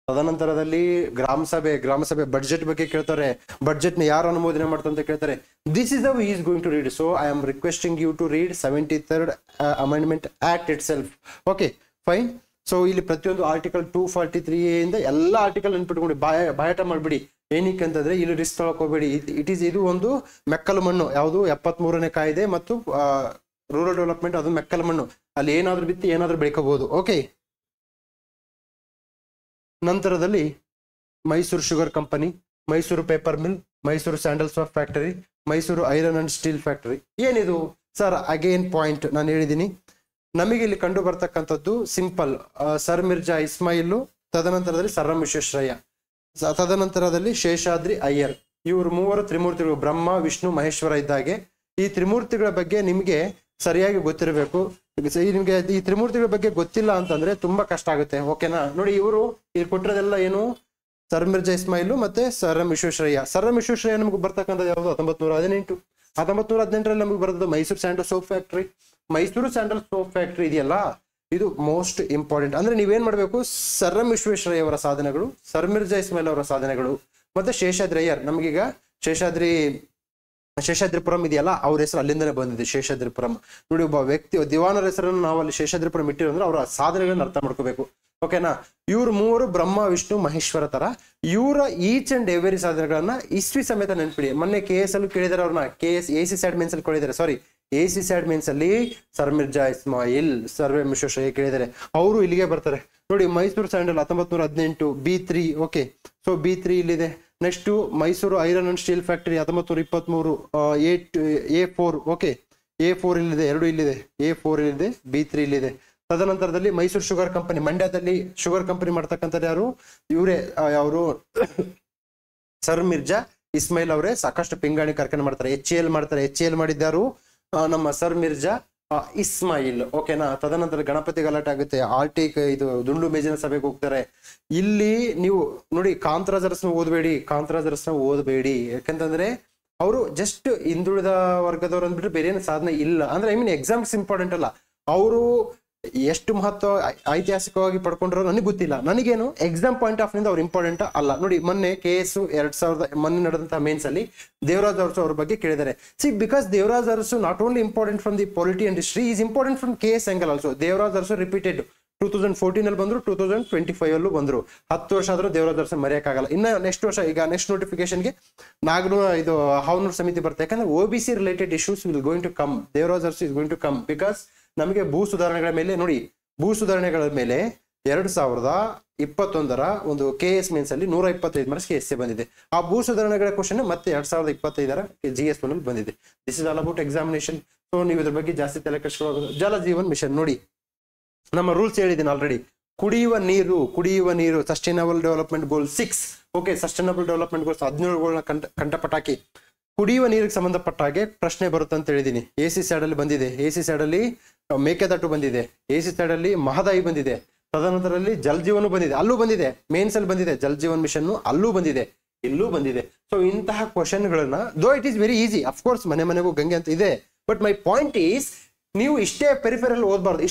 ತದನಂತರದಲ್ಲಿ ಗ್ರಾಮ ಸಭೆ ಬಡ್ಜೆಟ್ ಬಗ್ಗೆ ಕೇಳ್ತಾರೆ, ಬಡ್ಜೆಟ್ ನ ಯಾರು ಅನುಮೋದನೆ ಮಾಡ್ತಾರೆ ಅಂತ ಕೇಳ್ತಾರೆ. This is how he is going to read. So I am requesting you to read 73rd amendment act itself. Okay fine. So ಇಲ್ಲಿ ಪ್ರತಿಯೊಂದು ಆರ್ಟಿಕಲ್ 243 ಇಂದ ಎಲ್ಲ ಆರ್ಟಿಕಲ್ ನೆನ್ಪಿಟ್ಕೊಂಡು ಬಾಯಾಟ ಮಾಡ್ಬಿಡಿ. ಏನಕ್ಕೆ ಅಂತಂದ್ರೆ ಇಲ್ಲಿ ರಿಸ್ಕ್ ತಗೊಳಕ್ ಹೋಗ್ಬೇಡಿ. ಇದು ಒಂದು ಮೆಕ್ಕಲು ಮಣ್ಣು, ಯಾವುದು 73ನೇ ಕಾಯ್ದೆ ಮತ್ತು ರೂರಲ್ ಡೆವಲಪ್ಮೆಂಟ್, ಅದು ಮೆಕ್ಕಲು ಮಣ್ಣು, ಅಲ್ಲಿ ಏನಾದ್ರೂ ಬಿತ್ತಿ ಏನಾದ್ರೂ ಬೆಳ್ಕೋಬಹುದು. ಓಕೆ, ನಂತರದಲ್ಲಿ Mysuru sugar company, Mysuru paper mill, Mysuru sandal soft factory, Mysuru iron and steel factory. ಏನಿದು ಸರ್? ಅಗೇನ್ ಪಾಯಿಂಟ್ ನಾನು ಹೇಳಿದ್ದೀನಿ, ನಮಗೆ ಇಲ್ಲಿ ಕಂಡು ಬರ್ತಕ್ಕಂಥದ್ದು ಸಿಂಪಲ್, ಸರ್ ಮಿರ್ಜಾ ಇಸ್ಮಾಯಿಲ್, ತದನಂತರದಲ್ಲಿ ಸರ್ ಎಂ ವಿಶ್ವೇಶ್ವರಯ್ಯ, ತದನಂತರದಲ್ಲಿ ಶೇಷಾದ್ರಿ ಅಯ್ಯರ್. ಇವರು 3 ತ್ರಿಮೂರ್ತಿಗಳು, ಬ್ರಹ್ಮ ವಿಷ್ಣು ಮಹೇಶ್ವರ ಇದ್ದಾಗೆ. ಈ ತ್ರಿಮೂರ್ತಿಗಳ ಬಗ್ಗೆ ನಿಮಗೆ ಸರಿಯಾಗಿ ಗೊತ್ತಿರಬೇಕು. ನಿಮ್ಗೆ ಈ ತ್ರಿಮೂರ್ತಿಗಳ ಬಗ್ಗೆ ಗೊತ್ತಿಲ್ಲ ಅಂತಂದ್ರೆ ತುಂಬಾ ಕಷ್ಟ ಆಗುತ್ತೆ. ಓಕೆನಾ, ನೋಡಿ ಇವರು ಇಲ್ಲಿ ಕೊಟ್ಟಿರೋದೆಲ್ಲ ಏನು, ಸರ್ ಮಿರ್ಜಾ ಇಸ್ಮಾಯಿಲ್ ಮತ್ತೆ sir M Visvesvaraya. Sir M Visvesvaraya ನಮ್ಗೆ ಬರ್ತಕ್ಕಂಥದ್ದು ಯಾವುದು? 1918. 1918ರಲ್ಲಿ ನಮ್ಗೆ ಬರ್ತದ್ದು Mysore sandal soap factory. Mysore sandal soap factory ಇದೆಯಲ್ಲ, ಇದು ಮೋಸ್ಟ್ ಇಂಪಾರ್ಟೆಂಟ್. ಅಂದ್ರೆ ನೀವೇನ್ ಮಾಡ್ಬೇಕು, ಸರ್ ಎಂ ವಿಶ್ವೇಶ್ವರಯ್ಯ ಅವರ ಸಾಧನೆಗಳು, ಸರ್ ಮಿರ್ಜಾ ಇಸ್ಮಾಯಿಲ್ ಅವರ ಸಾಧನೆಗಳು, ಮತ್ತೆ ಶೇಷಾದ್ರಿ ಅಯ್ಯರ್. ನಮಗೀಗ ಶೇಷಾದ್ರಿಪುರಂ ಇದೆಯಲ್ಲ, ಅವ್ರ ಹೆಸರು ಅಲ್ಲಿಂದನೇ ಬಂದಿದೆ, ಶೇಷಾದ್ರಿಪುರಂ. ನೋಡಿ, ಒಬ್ಬ ವ್ಯಕ್ತಿ ದಿವಾನರ ಹೆಸರನ್ನು ನಾವು ಅಲ್ಲಿ ಶೇಷಾದ್ರಿಪುರಂ ಇಟ್ಟಿರೋ ಅಂದ್ರೆ ಅವರ ಸಾಧನೆಗಳನ್ನ ಅರ್ಥ ಮಾಡ್ಕೋಬೇಕು. ಓಕೆನಾ, ಇವ್ರು 3 ಬ್ರಹ್ಮ ವಿಷ್ಣು ಮಹೇಶ್ವರ ತರ, ಇವರ ಈಚ್ ಅಂಡ್ ಎವರಿ ಸಾಧನೆಗಳನ್ನ ಇಸ್ವಿ ಸಮೇತ ನೆನ್ಪಿಡಿ. ಮೊನ್ನೆ KS ಅಲ್ಲೂ ಕೇಳಿದಾರೆ ಅವ್ರನ್ನ, AC ಸ್ಯಾಟ್ ಮೇನ್ಸ್ ಅಲ್ಲಿ ಕೇಳಿದಾರೆ, AC ಸ್ಯಾಟ್ ಮೇನ್ಸ್ ಅಲ್ಲಿ sir Mirza Ismail, sir M Visvesvaraya ಕೇಳಿದಾರೆ, ಅವರು ಇಲ್ಲಿಗೆ ಬರ್ತಾರೆ. ನೋಡಿ, Mysuru sandal 1918 B3. Okay, so B3 ಇಲ್ಲಿದೆ. Next Mysuru iron and steel factory 1923 A4. Okay, A4 ಇಲ್ಲಿದೆ, 2 ಇಲ್ಲಿದೆ, A4 ಇಲ್ಲಿದೆ, B3 ಇಲ್ಲಿದೆ. ತದನಂತರದಲ್ಲಿ ಮೈಸೂರು ಶುಗರ್ ಕಂಪನಿ, ಮಂಡ್ಯದಲ್ಲಿ ಶುಗರ್ ಕಂಪನಿ ಮಾಡ್ತಕ್ಕಂಥದ್ದು ಯಾರು? ಇವರೇ, ಅವರು ಸರ್ ಮಿರ್ಜಾ ಇಸ್ಮಾಯಿಲ್ ಅವರೇ. ಸಾಕಷ್ಟು ಪಿಂಗಾಣಿ ಕಾರ್ಖಾನೆ ಮಾಡ್ತಾರೆ, HAL ಮಾಡ್ತಾರೆ. HAL ಮಾಡಿದ್ದಾರು ನಮ್ಮ ಸರ್ ಮಿರ್ಜಾ ಇಸ್ಮಾಯಿಲ್. ಓಕೆನಾ, ತದನಂತರ ಗಣಪತಿ ಗಲಾಟೆ ಆಗುತ್ತೆ, ಇದು ದುಂಡು ಮೇಜಿನ ಸಭೆಗೆ ಹೋಗ್ತಾರೆ. ಇಲ್ಲಿ ನೀವು ನೋಡಿ, ಕಾಂತರಾಜರಸ್ನ ಓದಬೇಡಿ. ಯಾಕಂತಂದ್ರೆ ಅವರು ಜಸ್ಟ್ ಹಿಂದುಳಿದ ವರ್ಗದವ್ರು ಅಂದ್ಬಿಟ್ಟು ಬೇರೆ ಏನು ಸಾಧನೆ ಇಲ್ಲ. ಅಂದ್ರೆ ಎಕ್ಸಾಮ್ಸ್ ಇಂಪಾರ್ಟೆಂಟ್ ಅಲ್ಲ. ಅವರು ಎಷ್ಟು ಮಹತ್ವ ಐತಿಹಾಸಿಕವಾಗಿ ಪಡ್ಕೊಂಡ್ರು ನನಗೆ ಗೊತ್ತಿಲ್ಲ. ನನಗೇನು ಎಕ್ಸಾಮ್ ಪಾಯಿಂಟ್ ಆಫ್ ನಿಂದ ಅವ್ರು ಇಂಪಾರ್ಟೆಂಟ್ ಅಲ್ಲ. ನೋಡಿ ಮೊನ್ನೆ KS 2000 ಮೊನ್ನೆ ನಡೆದಂತಹ ಮೇನ್ಸ್ ಅಲ್ಲಿ ದೇವರಾಜ್ ಅರಸು ಅವ್ರ ಬಗ್ಗೆ ಕೇಳಿದ್ದಾರೆ. See because Devaraj Arasu not only important from the polity and history, is important from KS angle also. Devaraj Arasu repeated 2014 ಅಲ್ಲಿ ಬಂದ್ರು, 2025 ಅಲ್ಲೂ ಬಂದ್ರು. 10 ವರ್ಷ ಆದ್ರೂ ದೇವರಾಜ್ ಅರಸು ಮರೆಯಕ್ಕಾಗಲ್ಲ. ಇನ್ನ ನೆಕ್ಸ್ಟ್ ವರ್ಷ ಈಗ ನೆಕ್ಸ್ಟ್ ನೋಟಿಫಿಕೇಶನ್ಗೆ ಇದು ಹಾವನೂರು ಸಮಿತಿ ಬರುತ್ತೆ. ಯಾಕಂದ್ರೆ OBC related issues will going to come. Devaraj Arasu is going to come because ನಮಗೆ ಭೂ ಸುಧಾರಣೆಗಳ ಮೇಲೆ ನೋಡಿ, ಭೂ ಸುಧಾರಣೆಗಳ ಮೇಲೆ 2021 ಒಂದು KS ಮೇನ್ಸ್ ಅಲ್ಲಿ 125 ಮಾರ್ಕ್ಸ್ ಎಸ್ಸೆ ಬಂದಿದೆ. ಆ ಭೂ ಸುಧಾರಣೆಗಳ ಕ್ವಶನ್ ಮತ್ತೆ 2025 GS 1 ಬಂದಿದೆ. This is all about examination. So ನೀವು ಇದ್ರ ಬಗ್ಗೆ ಜಾಸ್ತಿ ತಲೆ ಕೆಡಿಸ್ಕೊಳ್ಳೋದು. ಜಲ ಜೀವನ್ ಮಿಷನ್ ನೋಡಿ, ನಮ್ಮ ರೂಲ್ಸ್ ಹೇಳಿದ್ದೀನಿ ಆಲ್ರೆಡಿ. ಕುಡಿಯುವ ನೀರು sustainable development goal 6. Okay, sustainable development goals 17 ಕಂಠಪಟಾಕಿ. ಕುಡಿಯುವ ನೀರಿಗೆ ಸಂಬಂಧಪಟ್ಟ ಹಾಗೆ ಪ್ರಶ್ನೆ ಬರುತ್ತೆ ಅಂತ ಹೇಳಿದೀನಿ. AC ಸೈಡ್ ಅಲ್ಲಿ ಬಂದಿದೆ, AC ಸೈಡ್ ಅಲ್ಲಿ ಮೇಕೆದಾಟು ಬಂದಿದೆ, AC ಸೈಡ್ ಅಲ್ಲಿ ಮಹದಾಯಿ ಬಂದಿದೆ, ತದನಂತರದಲ್ಲಿ ಜಲ್ ಜೀವನ್ ಬಂದಿದೆ, ಅಲ್ಲೂ ಬಂದಿದೆ. ಮೇನ್ಸ್ ಅಲ್ಲಿ ಬಂದಿದೆ ಜಲ್ ಜೀವನ್ ಮಿಷನ್, ಅಲ್ಲೂ ಬಂದಿದೆ, ಇಲ್ಲೂ ಬಂದಿದೆ. ಸೊ ಇಂತಹ ಕ್ವಶನ್ ಗಳನ್ನ though it is very easy, of course ಮನೆಗೂ ಗಂಗೆ ಅಂತ ಇದೆ. ಬಟ್ ಮೈ ಪಾಯಿಂಟ್ ಈಸ್, ನೀವು ಇಷ್ಟೇ ಪೆರಿಫೆರಲ್ ಓದಬಾರ್ದು,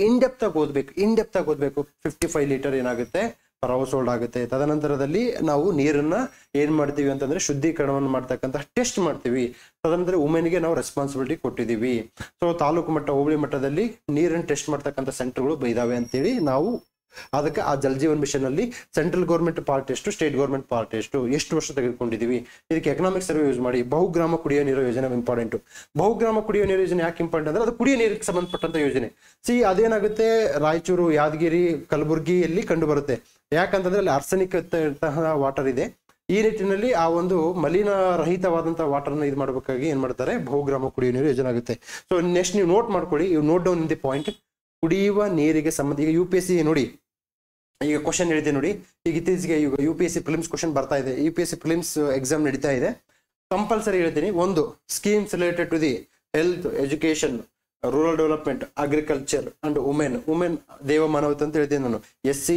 ಇನ್ ಡೆಪ್ತ್ ಆಗಿ ಓದ್ಬೇಕು. 55 ಲೀಟರ್ ಏನಾಗುತ್ತೆ ಪರ್ ಹೌಸ್ ಹೋಲ್ಡ್ ಆಗುತ್ತೆ. ತದನಂತರದಲ್ಲಿ ನಾವು ನೀರನ್ನ ಏನ್ ಮಾಡ್ತೀವಿ ಅಂತಂದ್ರೆ ಶುದ್ಧೀಕರಣವನ್ನು ಮಾಡ್ತಕ್ಕಂಥ ಟೆಸ್ಟ್ ಮಾಡ್ತೀವಿ. ತದನಂತರ ವುಮೆನ್ಗೆ ನಾವು ರೆಸ್ಪಾನ್ಸಿಬಿಲಿಟಿ ಕೊಟ್ಟಿದ್ದೀವಿ. ಸೊ ತಾಲೂಕು ಮಟ್ಟ, ಹೋಬಳಿ ಮಟ್ಟದಲ್ಲಿ ನೀರನ್ನು ಟೆಸ್ಟ್ ಮಾಡ್ತಕ್ಕಂಥ ಸೆಂಟರ್ಗಳು ಇದಾವೆ ಅಂತೇಳಿ ನಾವು ಅದಕ್ಕೆ ಆ ಜಲ್ ಜೀವನ್ ಮಿಷನ್ ಅಲ್ಲಿ ಸೆಂಟ್ರಲ್ ಗೌರ್ಮೆಂಟ್ ಪಾರ್ಟ್ ಎಷ್ಟು, ಸ್ಟೇಟ್ ಗೌರ್ಮೆಂಟ್ ಪಾರ್ಟ್ ಎಷ್ಟು ವರ್ಷ ತೆಗೆದುಕೊಂಡಿದೀವಿ. ಇದಕ್ಕೆ ಎಕನಾಮಿಕ್ ಸರ್ವೆ ಯೂಸ್ ಮಾಡಿ. ಬಹುಗ್ರಾಮ ಕುಡಿಯೋ ನೀರು ಯೋಜನೆ ಇಂಪಾರ್ಟೆಂಟ್. ಬಹುಗ್ರಾಮ ಕುಡಿಯೋ ನೀರು ಯೋಜನೆ ಯಾಕೆ ಇಂಪಾರ್ಟೆಂಟ್ ಅಂದ್ರೆ ಅದು ಕುಡಿಯೋ ನೀರಿಗೆ ಸಂಬಂಧಪಟ್ಟಂತ ಯೋಜನೆ. ಅದೇನಾಗುತ್ತೆ, ರಾಯಚೂರು, ಯಾದಗಿರಿ, ಕಲಬುರ್ಗಿಯಲ್ಲಿ ಕಂಡು ಬರುತ್ತೆ. ಯಾಕಂತಂದ್ರೆ ಅಲ್ಲಿ ಆರ್ಸೆನಿಕ್ ವಾಟರ್ ಇದೆ. ಈ ನಿಟ್ಟಿನಲ್ಲಿ ಆ ಒಂದು ಮಲಿನ ರಹಿತವಾದಂತಹ ವಾಟರ್ ನ ಇದು ಮಾಡಬೇಕಾಗಿ ಏನ್ ಮಾಡ್ತಾರೆ, ಬಹುಗ್ರಾಮ ಕುಡಿಯೋ ನೀರು ಯೋಜನೆ ಆಗುತ್ತೆ. ಸೊ ನೆಕ್ಸ್ಟ್ ನೀವು ನೋಟ್ ಮಾಡ್ಕೊಳ್ಳಿ, note down in the point. ಕುಡಿಯುವ ನೀರಿಗೆ ಸಂಬಂಧ, ಈಗ UPSC ನೋಡಿ, ಈಗ ಕ್ವಶನ್ ಹೇಳಿದೆ ನೋಡಿ, ಈಗ ಇತ್ತೀಚೆಗೆ ಈಗ UPSC ಪ್ರಿಲಿಮ್ಸ್ ಕ್ವಶನ್ ಬರ್ತಾ ಇದೆ. UPSC ಪ್ರಿಲಿಮ್ಸ್ ಎಕ್ಸಾಮ್ ನಡೀತಾ ಇದೆ. ಕಂಪಲ್ಸರಿ ಹೇಳ್ತೀನಿ, ಒಂದು schemes related to the health, education, rural development, agriculture and women ದೇವಮಾನವತೆ ಅಂತ ಹೇಳ್ತೀನಿ ನಾನು. SC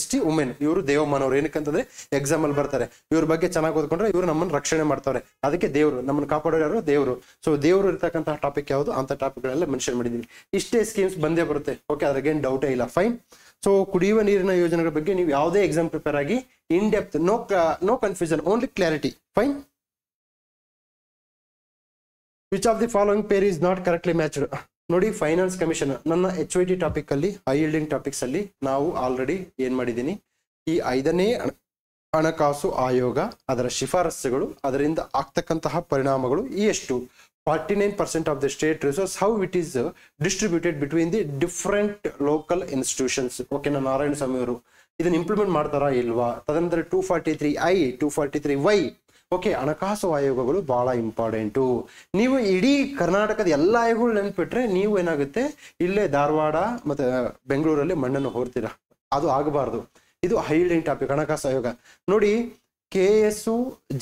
ST ವುಮೆನ್ ಇವರು ದೇವಮಾನವರು. ಏನಕ್ಕಂತಂದ್ರೆ ಎಕ್ಸಾಮ್ ಅಲ್ಲಿ ಬರ್ತಾರೆ. ಇವ್ರ ಬಗ್ಗೆ ಚೆನ್ನಾಗಿ ಓದ್ಕೊಂಡ್ರೆ ಇವರು ನಮ್ಮನ್ನು ರಕ್ಷಣೆ ಮಾಡ್ತಾರೆ. ಅದಕ್ಕೆ ದೇವರು ನಮ್ಮನ್ನು ಕಾಪಾಡೋರು ದೇವರು. ಸೊ ದೇವರು ಇರ್ತಕ್ಕಂತಹ ಟಾಪಿಕ್ ಯಾವುದು ಅಂತ ಟಾಪಿಕ್ ಗಳೆಲ್ಲ ಮೆನ್ಷನ್ ಮಾಡಿದೀವಿ. ಇಷ್ಟೇ ಸ್ಕೀಮ್ಸ್ ಬಂದೇ ಬರುತ್ತೆ. ಓಕೆ, ಅದ್ರಾಗೇನು ಡೌಟೇ ಇಲ್ಲ. ಫೈನ್. ಸೊ ಕುಡಿಯುವ ನೀರಿನ ಯೋಜನೆಗಳ ಬಗ್ಗೆ ನೀವು ಯಾವುದೇ ಎಕ್ಸಾಮ್ ಪ್ರಿಪೇರ್ ಆಗಿ in depth, no confusion, only clarity. Fine. Which of the following pair is not correctly matched? ನೋಡಿ, ಫೈನಾನ್ಸ್ ಕಮಿಷನ್ ನನ್ನ HYT ಟಾಪಿಕ್ ಅಲ್ಲಿ, ಹೈ ಯೀಲ್ಡಿಂಗ್ ಟಾಪಿಕ್ಸ್ ಅಲ್ಲಿ ನಾವು ಆಲ್ರೆಡಿ ಏನ್ ಮಾಡಿದ್ದೀನಿ, ಈ 5ನೇ ಹಣಕಾಸು ಆಯೋಗ, ಅದರ ಶಿಫಾರಸ್ಸುಗಳು, ಅದರಿಂದ ಆಗ್ತಕ್ಕಂತಹ ಪರಿಣಾಮಗಳು ಎಷ್ಟು, 49% of the state resource, how it is distributed between the different local institutions. Okay, Narayana Swamy ಅವರು ಇದನ್ನ ಇಂಪ್ಲಿಮೆಂಟ್ ಮಾಡ್ತಾರಾ ಇಲ್ವಾ? ತದನಂತರ 243I, 243Y. ಓಕೆ, ಹಣಕಾಸು ಆಯೋಗಗಳು ಬಹಳ ಇಂಪಾರ್ಟೆಂಟು. ನೀವು ಇಡೀ ಕರ್ನಾಟಕದ ಎಲ್ಲ ಆಯೋಗಗಳು ನೆನ್ಪಿಟ್ರೆ ನೀವು ಏನಾಗುತ್ತೆ, ಇಲ್ಲೇ ಧಾರವಾಡ ಮತ್ತೆ ಬೆಂಗಳೂರಲ್ಲಿ ಮಣ್ಣನ್ನು ಹೊರ್ತೀರಾ. ಅದು ಆಗಬಾರ್ದು. ಇದು ಹೈಲೈಟ್ ಟಾಪಿಕ್, ಹಣಕಾಸು ಆಯೋಗ. ನೋಡಿ, KS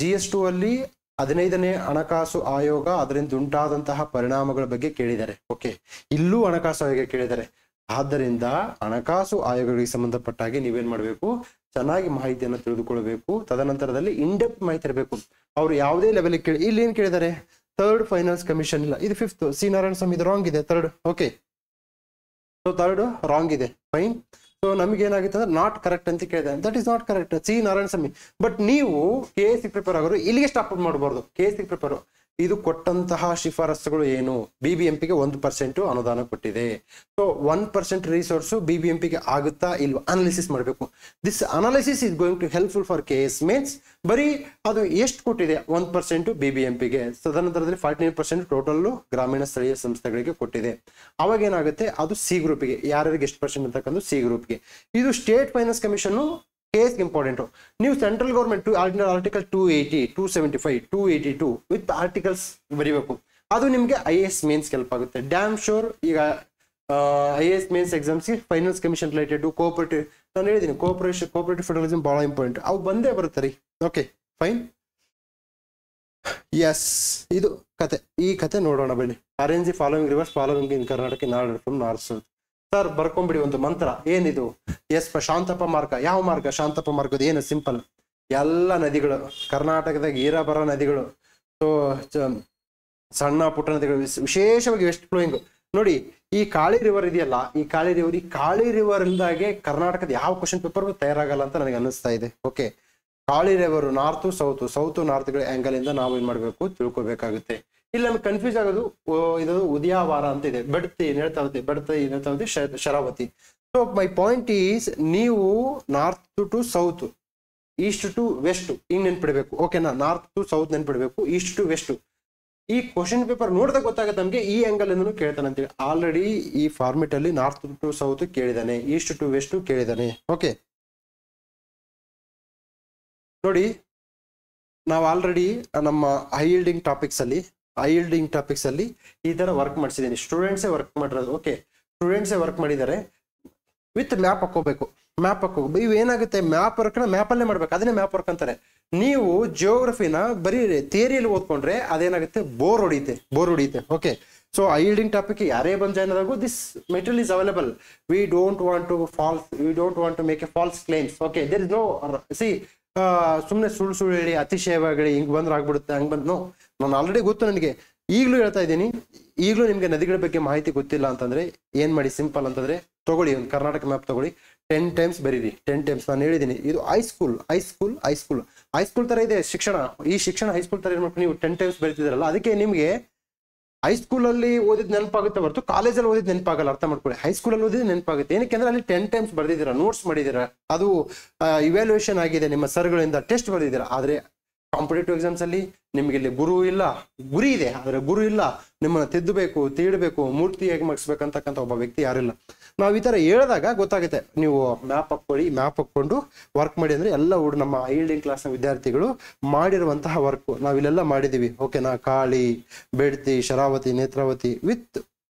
GS2 ಅಲ್ಲಿ 15ನೇ ಹಣಕಾಸು ಆಯೋಗ, ಅದರಿಂದ ಉಂಟಾದಂತಹ ಪರಿಣಾಮಗಳ ಬಗ್ಗೆ ಕೇಳಿದ್ದಾರೆ. ಓಕೆ, ಇಲ್ಲೂ ಹಣಕಾಸು ಆಯೋಗ ಕೇಳಿದ್ದಾರೆ. ಆದ್ದರಿಂದ ಹಣಕಾಸು ಆಯೋಗಗಳಿಗೆ ಸಂಬಂಧಪಟ್ಟ ಹಾಗೆ ನೀವೇನ್ ಮಾಡಬೇಕು, ಚೆನ್ನಾಗಿ ಮಾಹಿತಿಯನ್ನು ತಿಳಿದುಕೊಳ್ಬೇಕು. ತದನಂತರದಲ್ಲಿ ಇನ್ಡೆಪ್ತ್ ಮಾಹಿತಿ ಇರಬೇಕು. ಅವ್ರು ಯಾವುದೇ ಲೆವೆಲ್ ಕೇಳಿ, ಇಲ್ಲಿ ಏನ್ ಕೇಳಿದ್ದಾರೆ, 3rd ಫೈನಾನ್ಸ್ ಕಮಿಷನ್ ಇಲ್ಲ, ಇದು 5th ಸಿ ನಾರಾಯಣ ಸ್ವಾಮಿ, ಇದು ರಾಂಗ್ ಇದೆ. 3rd, okay, so 3rd wrong ಇದೆ. ಫೈನ್. ಸೊ ನಮ್ಗೆ ಏನಾಗಿತ್ತು ಅಂದ್ರೆ ನಾಟ್ ಕರೆಕ್ಟ್ ಅಂತ ಕೇಳಿದೆ. That is not correct, C Narayana Swami. But ನೀವು KSC ಪ್ರಿಪೇರ್ ಆಗೋರು ಇಲ್ಲಿಗೆ ಸ್ಟಾಪ್ ಮಾಡಬಾರ್ದು. KSC ಪ್ರಿಪೇರ್ ಇದು ಕೊಟ್ಟಂತಹ ಶಿಫಾರಸ್ಸುಗಳು ಏನು, BBMPಗೆ 1% ಅನುದಾನ ಕೊಟ್ಟಿದೆ. ಸೊ 1% ರಿಸೋರ್ಸ್ BBMPಗೆ ಆಗುತ್ತಾ ಇಲ್ವಾ ಅನಾಲಿಸಿಸ್ ಮಾಡಬೇಕು. This analysis is going to helpful for KS mains. ಬರೀ ಅದು ಎಷ್ಟು ಕೊಟ್ಟಿದೆ, 1% BBMPಗೆ, ತದನಂತರದಲ್ಲಿ 49% ಟೋಟಲ್ ಗ್ರಾಮೀಣ ಸ್ಥಳೀಯ ಸಂಸ್ಥೆಗಳಿಗೆ ಕೊಟ್ಟಿದೆ. ಅವಾಗ ಏನಾಗುತ್ತೆ, ಅದು C ಗ್ರೂಪ್ಗೆ, ಯಾರಿಗೆ ಎಷ್ಟು ಪರ್ಸೆಂಟ್ ಅಂತಕ್ಕಂಥ C ಗ್ರೂಪ್ಗೆ. ಇದು state finance commission case important. ನೀವು central government article 280, 275, 282 with articles ಬರೀಬೇಕು. ಅದು ನಿಮ್ಗೆ IAS ಮೇನ್ಸ್ ಹೆಲ್ಪ್ ಆಗುತ್ತೆ. Damn sure. ಈಗ IAS ಮೇನ್ಸ್ ಎಕ್ಸಾಮ್ಸ್ಗೆ ಫೈನಾನ್ಸ್ ಕಮಿಷನ್ ರಿಲೇಟೆಡ್, ಕೋಆಪರೇಟಿವ್, ನಾನು ಹೇಳಿದ್ದೀನಿ ಕೋಆಪರೇಟಿವ್ ಫೆಡರಲಿಸಮ್ ಬಹಳ ಇಂಪಾರ್ಟೆಂಟ್. ಅವು ಬಂದೇ ಬರುತ್ತೆ ರೀ. Okay, fine. ಎಸ್, ಇದು ಕತೆ. ಈ ಕತೆ ನೋಡೋಣ ಬನ್ನಿ. Arrange the following rivers following in Karnataka north from north south. Sir ಬರ್ಕೊಂಬಿಡಿ ಒಂದು ಮಂತ್ರ. ಏನಿದು? ಎಸ್, ಶಾಂತಪ್ಪ ಮಾರ್ಗ. ಯಾವ ಮಾರ್ಗ? ಶಾಂತಪ್ಪ ಮಾರ್ಗದ ಏನು? ಸಿಂಪಲ್, ಎಲ್ಲ ನದಿಗಳು ಕರ್ನಾಟಕದಾಗ ಏರ ನದಿಗಳು. ಸೊ ಸಣ್ಣ ಪುಟ್ಟ ನದಿಗಳು, ವಿಶೇಷವಾಗಿ ವೆಸ್ಟ್ ಫ್ಲೋಯಿಂಗ್. ನೋಡಿ ಈ ಕಾಳಿ ರಿವರ್ ಇದೆಯಲ್ಲ, ಈ ಕಾಳಿ ರಿವರ್ ಇಂದಾಗೆ ಕರ್ನಾಟಕದ ಯಾವ ಕ್ವಶನ್ ಪೇಪರ್ ತಯಾರಾಗಲ್ಲ ಅಂತ ನನಗೆ ಅನ್ನಿಸ್ತಾ ಇದೆ. Okay, Kali river north south north angle ಇಂದ ನಾವು ಏನ್ ಮಾಡ್ಬೇಕು, ತಿಳ್ಕೊಬೇಕಾಗುತ್ತೆ. ಇಲ್ಲಿ ನಮ್ಗೆ ಕನ್ಫ್ಯೂಸ್ ಆಗೋದು ಇದು ಉದಯಾವಾರ ಅಂತ ಇದೆ, ಬಡ್ತಿ Netravati Sharavati. So my point is, ನೀವು north to south, east to west ಹಿಂಗ್ ನೆನ್ಪಿಡ್ಬೇಕು. ಓಕೆನಾ, ನಾರ್ತ್ ಟು ಸೌತ್ ನೆನ್ಪಿಡ್ಬೇಕು, ಈಸ್ಟ್ ಟು ವೆಸ್ಟ್. ಈ ಕ್ವಶನ್ ಪೇಪರ್ ನೋಡಿದಾಗ ಗೊತ್ತಾಗುತ್ತೆ ನಮ್ಗೆ ಈ ಆಂಗಲ್ ಇಂದನು ಕೇಳ್ತಾನೆ ಅಂತೇಳಿ. ಆಲ್ರೆಡಿ ಈ ಫಾರ್ಮೆಟ್ ಅಲ್ಲಿ ನಾರ್ತ್ ಟು ಸೌತ್ ಕೇಳಿದಾನೆ, ಈಸ್ಟ್ ಟು ವೆಸ್ಟ್ ಕೇಳಿದಾನೆ. ಓಕೆ ನೋಡಿ, ನಾವು ಆಲ್ರೆಡಿ ನಮ್ಮ ಹೈ ಯೀಲ್ಡಿಂಗ್ ಟಾಪಿಕ್ಸ್ ಅಲ್ಲಿ ಈ ತರ ವರ್ಕ್ ಮಾಡಿಸಿದ್ದೀನಿ. ಸ್ಟೂಡೆಂಟ್ಸೇ ವರ್ಕ್ ಮಾಡಿರೋದು. ಓಕೆ, ಸ್ಟೂಡೆಂಟ್ಸೇ ವರ್ಕ್ ಮಾಡಿದ್ದಾರೆ. ವಿತ್ ಮ್ಯಾಪ್ ಹಾಕೋಬೇಕು. ಇವು ಏನಾಗುತ್ತೆ, ಮ್ಯಾಪ್ ವರ್ಕ್ನ ಮ್ಯಾಪಲ್ಲೇ ಮಾಡ್ಬೇಕು, ಅದನ್ನೇ ಮ್ಯಾಪ್ ವರ್ಕ್ ಅಂತಾರೆ. ನೀವು ಜಿಯೋಗ್ರಫಿನ ಬರೀ ಥಿಯರಿಯಲ್ಲಿ ಓದ್ಕೊಂಡ್ರೆ ಅದೇನಾಗುತ್ತೆ, ಬೋರ್ ಹೊಡಿಯುತ್ತೆ. Okay, so high yielding topic ಯಾರೇ ಬಂದು ಜಾಯ್ನ್ ಆದಾಗೂ this material is available. We don't want to make a false claims. Okay, there is no ಸುಮ್ಮನೆ ಸುಳ್ಳು ಹೇಳಿ ಅತಿಶಯವಾಗಿ ಹಿಂಗ್ ಬಂದ್ರೆ ಆಗ್ಬಿಡುತ್ತೆ, ಹಂಗ್ ಬಂದ್ ನೋ. ನಾನು ಆಲ್ರೆಡಿ ಗೊತ್ತು ನನಗೆ, ಈಗಲೂ ಹೇಳ್ತಾ ಇದ್ದೀನಿ. ಈಗಲೂ ನಿಮ್ಗೆ ನದಿಗಳ ಬಗ್ಗೆ ಮಾಹಿತಿ ಗೊತ್ತಿಲ್ಲ ಅಂತಂದ್ರೆ ಏನ್ ಮಾಡಿ, ಸಿಂಪಲ್ ಅಂತಂದ್ರೆ ತಗೊಳ್ಳಿ, ಒಂದು ಕರ್ನಾಟಕ ಮ್ಯಾಪ್ ತಗೊಳ್ಳಿ, 10 ಟೈಮ್ಸ್ ಬರೀರಿ. 10 ಟೈಮ್ಸ್ ನಾನು ಹೇಳಿದ್ದೀನಿ. ಇದು ಹೈಸ್ಕೂಲ್ ತರ ಇದೆ ಶಿಕ್ಷಣ. ಈ ಶಿಕ್ಷಣ ಹೈಸ್ಕೂಲ್ ತರ ಇರ್ಬೇಕು. ನೀವು 10 ಟೈಮ್ಸ್ ಬರೀತಿದ್ರಲ್ಲ, ಅದಕ್ಕೆ ನಿಮ್ಗೆ ಹೈಸ್ಕೂಲ್ ಅಲ್ಲಿ ಓದಿದ್ ನೆನಪಾಗುತ್ತೆ ಹೊರತು ಕಾಲೇಜಲ್ಲಿ ಓದಿದ್ ನೆನಪಾಗಲ್ಲ. ಅರ್ಥ ಮಾಡ್ಕೊಳ್ಳಿ, ಹೈಸ್ಕೂಲ್ ಅಲ್ಲಿ ಓದಿದ್ ನೆನಪಾಗುತ್ತೆ. ಏನಕ್ಕೆ ಅಂದ್ರೆ ಅಲ್ಲಿ 10 ಟೈಮ್ಸ್ ಬರ್ದಿದ್ದೀರಾ, ನೋಟ್ಸ್ ಮಾಡಿದೀರಾ, ಅದು ಇವ್ಯಾಲ್ಯೂಯೇಷನ್ ಆಗಿದೆ, ನಿಮ್ಮ ಸರ್ಗಳಿಂದ ಟೆಸ್ಟ್ ಬರ್ದಿದ್ದೀರಾ. ಆದ್ರೆ ಕಾಂಪಿಟೇಟಿವ್ ಎಕ್ಸಾಮ್ಸ್ ಅಲ್ಲಿ ನಿಮ್ಗೆ ಇಲ್ಲಿ ಗುರಿ ಇದೆ, ಆದ್ರೆ ಗುರು ಇಲ್ಲ. ನಿಮ್ಮನ್ನ ತಿದ್ದಬೇಕು, ತೀಡಬೇಕು, ಮೂರ್ತಿಯಾಗಿ ಮಾಡಿಸ್ಬೇಕಂತಕ್ಕಂಥ ಒಬ್ಬ ವ್ಯಕ್ತಿ ಯಾರಿಲ್ಲ. ನಾವು ಈ ತರ ಹೇಳಿದಾಗ ಗೊತ್ತಾಗುತ್ತೆ. ನೀವು ಮ್ಯಾಪ್ ಹಾಕೊಂಡು ವರ್ಕ್ ಮಾಡಿ ಅಂದ್ರೆ ಎಲ್ಲ ನಮ್ಮ ಹೈ ಯೀಲ್ಡಿಂಗ್ ಕ್ಲಾಸ್ನ ವಿದ್ಯಾರ್ಥಿಗಳು ಮಾಡಿರುವಂತಹ ವರ್ಕ್ ನಾವಿಲ್ಲೆಲ್ಲ ಮಾಡಿದೀವಿ. ಓಕೆನಾ, ಕಾಳಿ, ಬೆಡ್ತಿ, ಶರಾವತಿ, ನೇತ್ರಾವತಿ ವಿತ್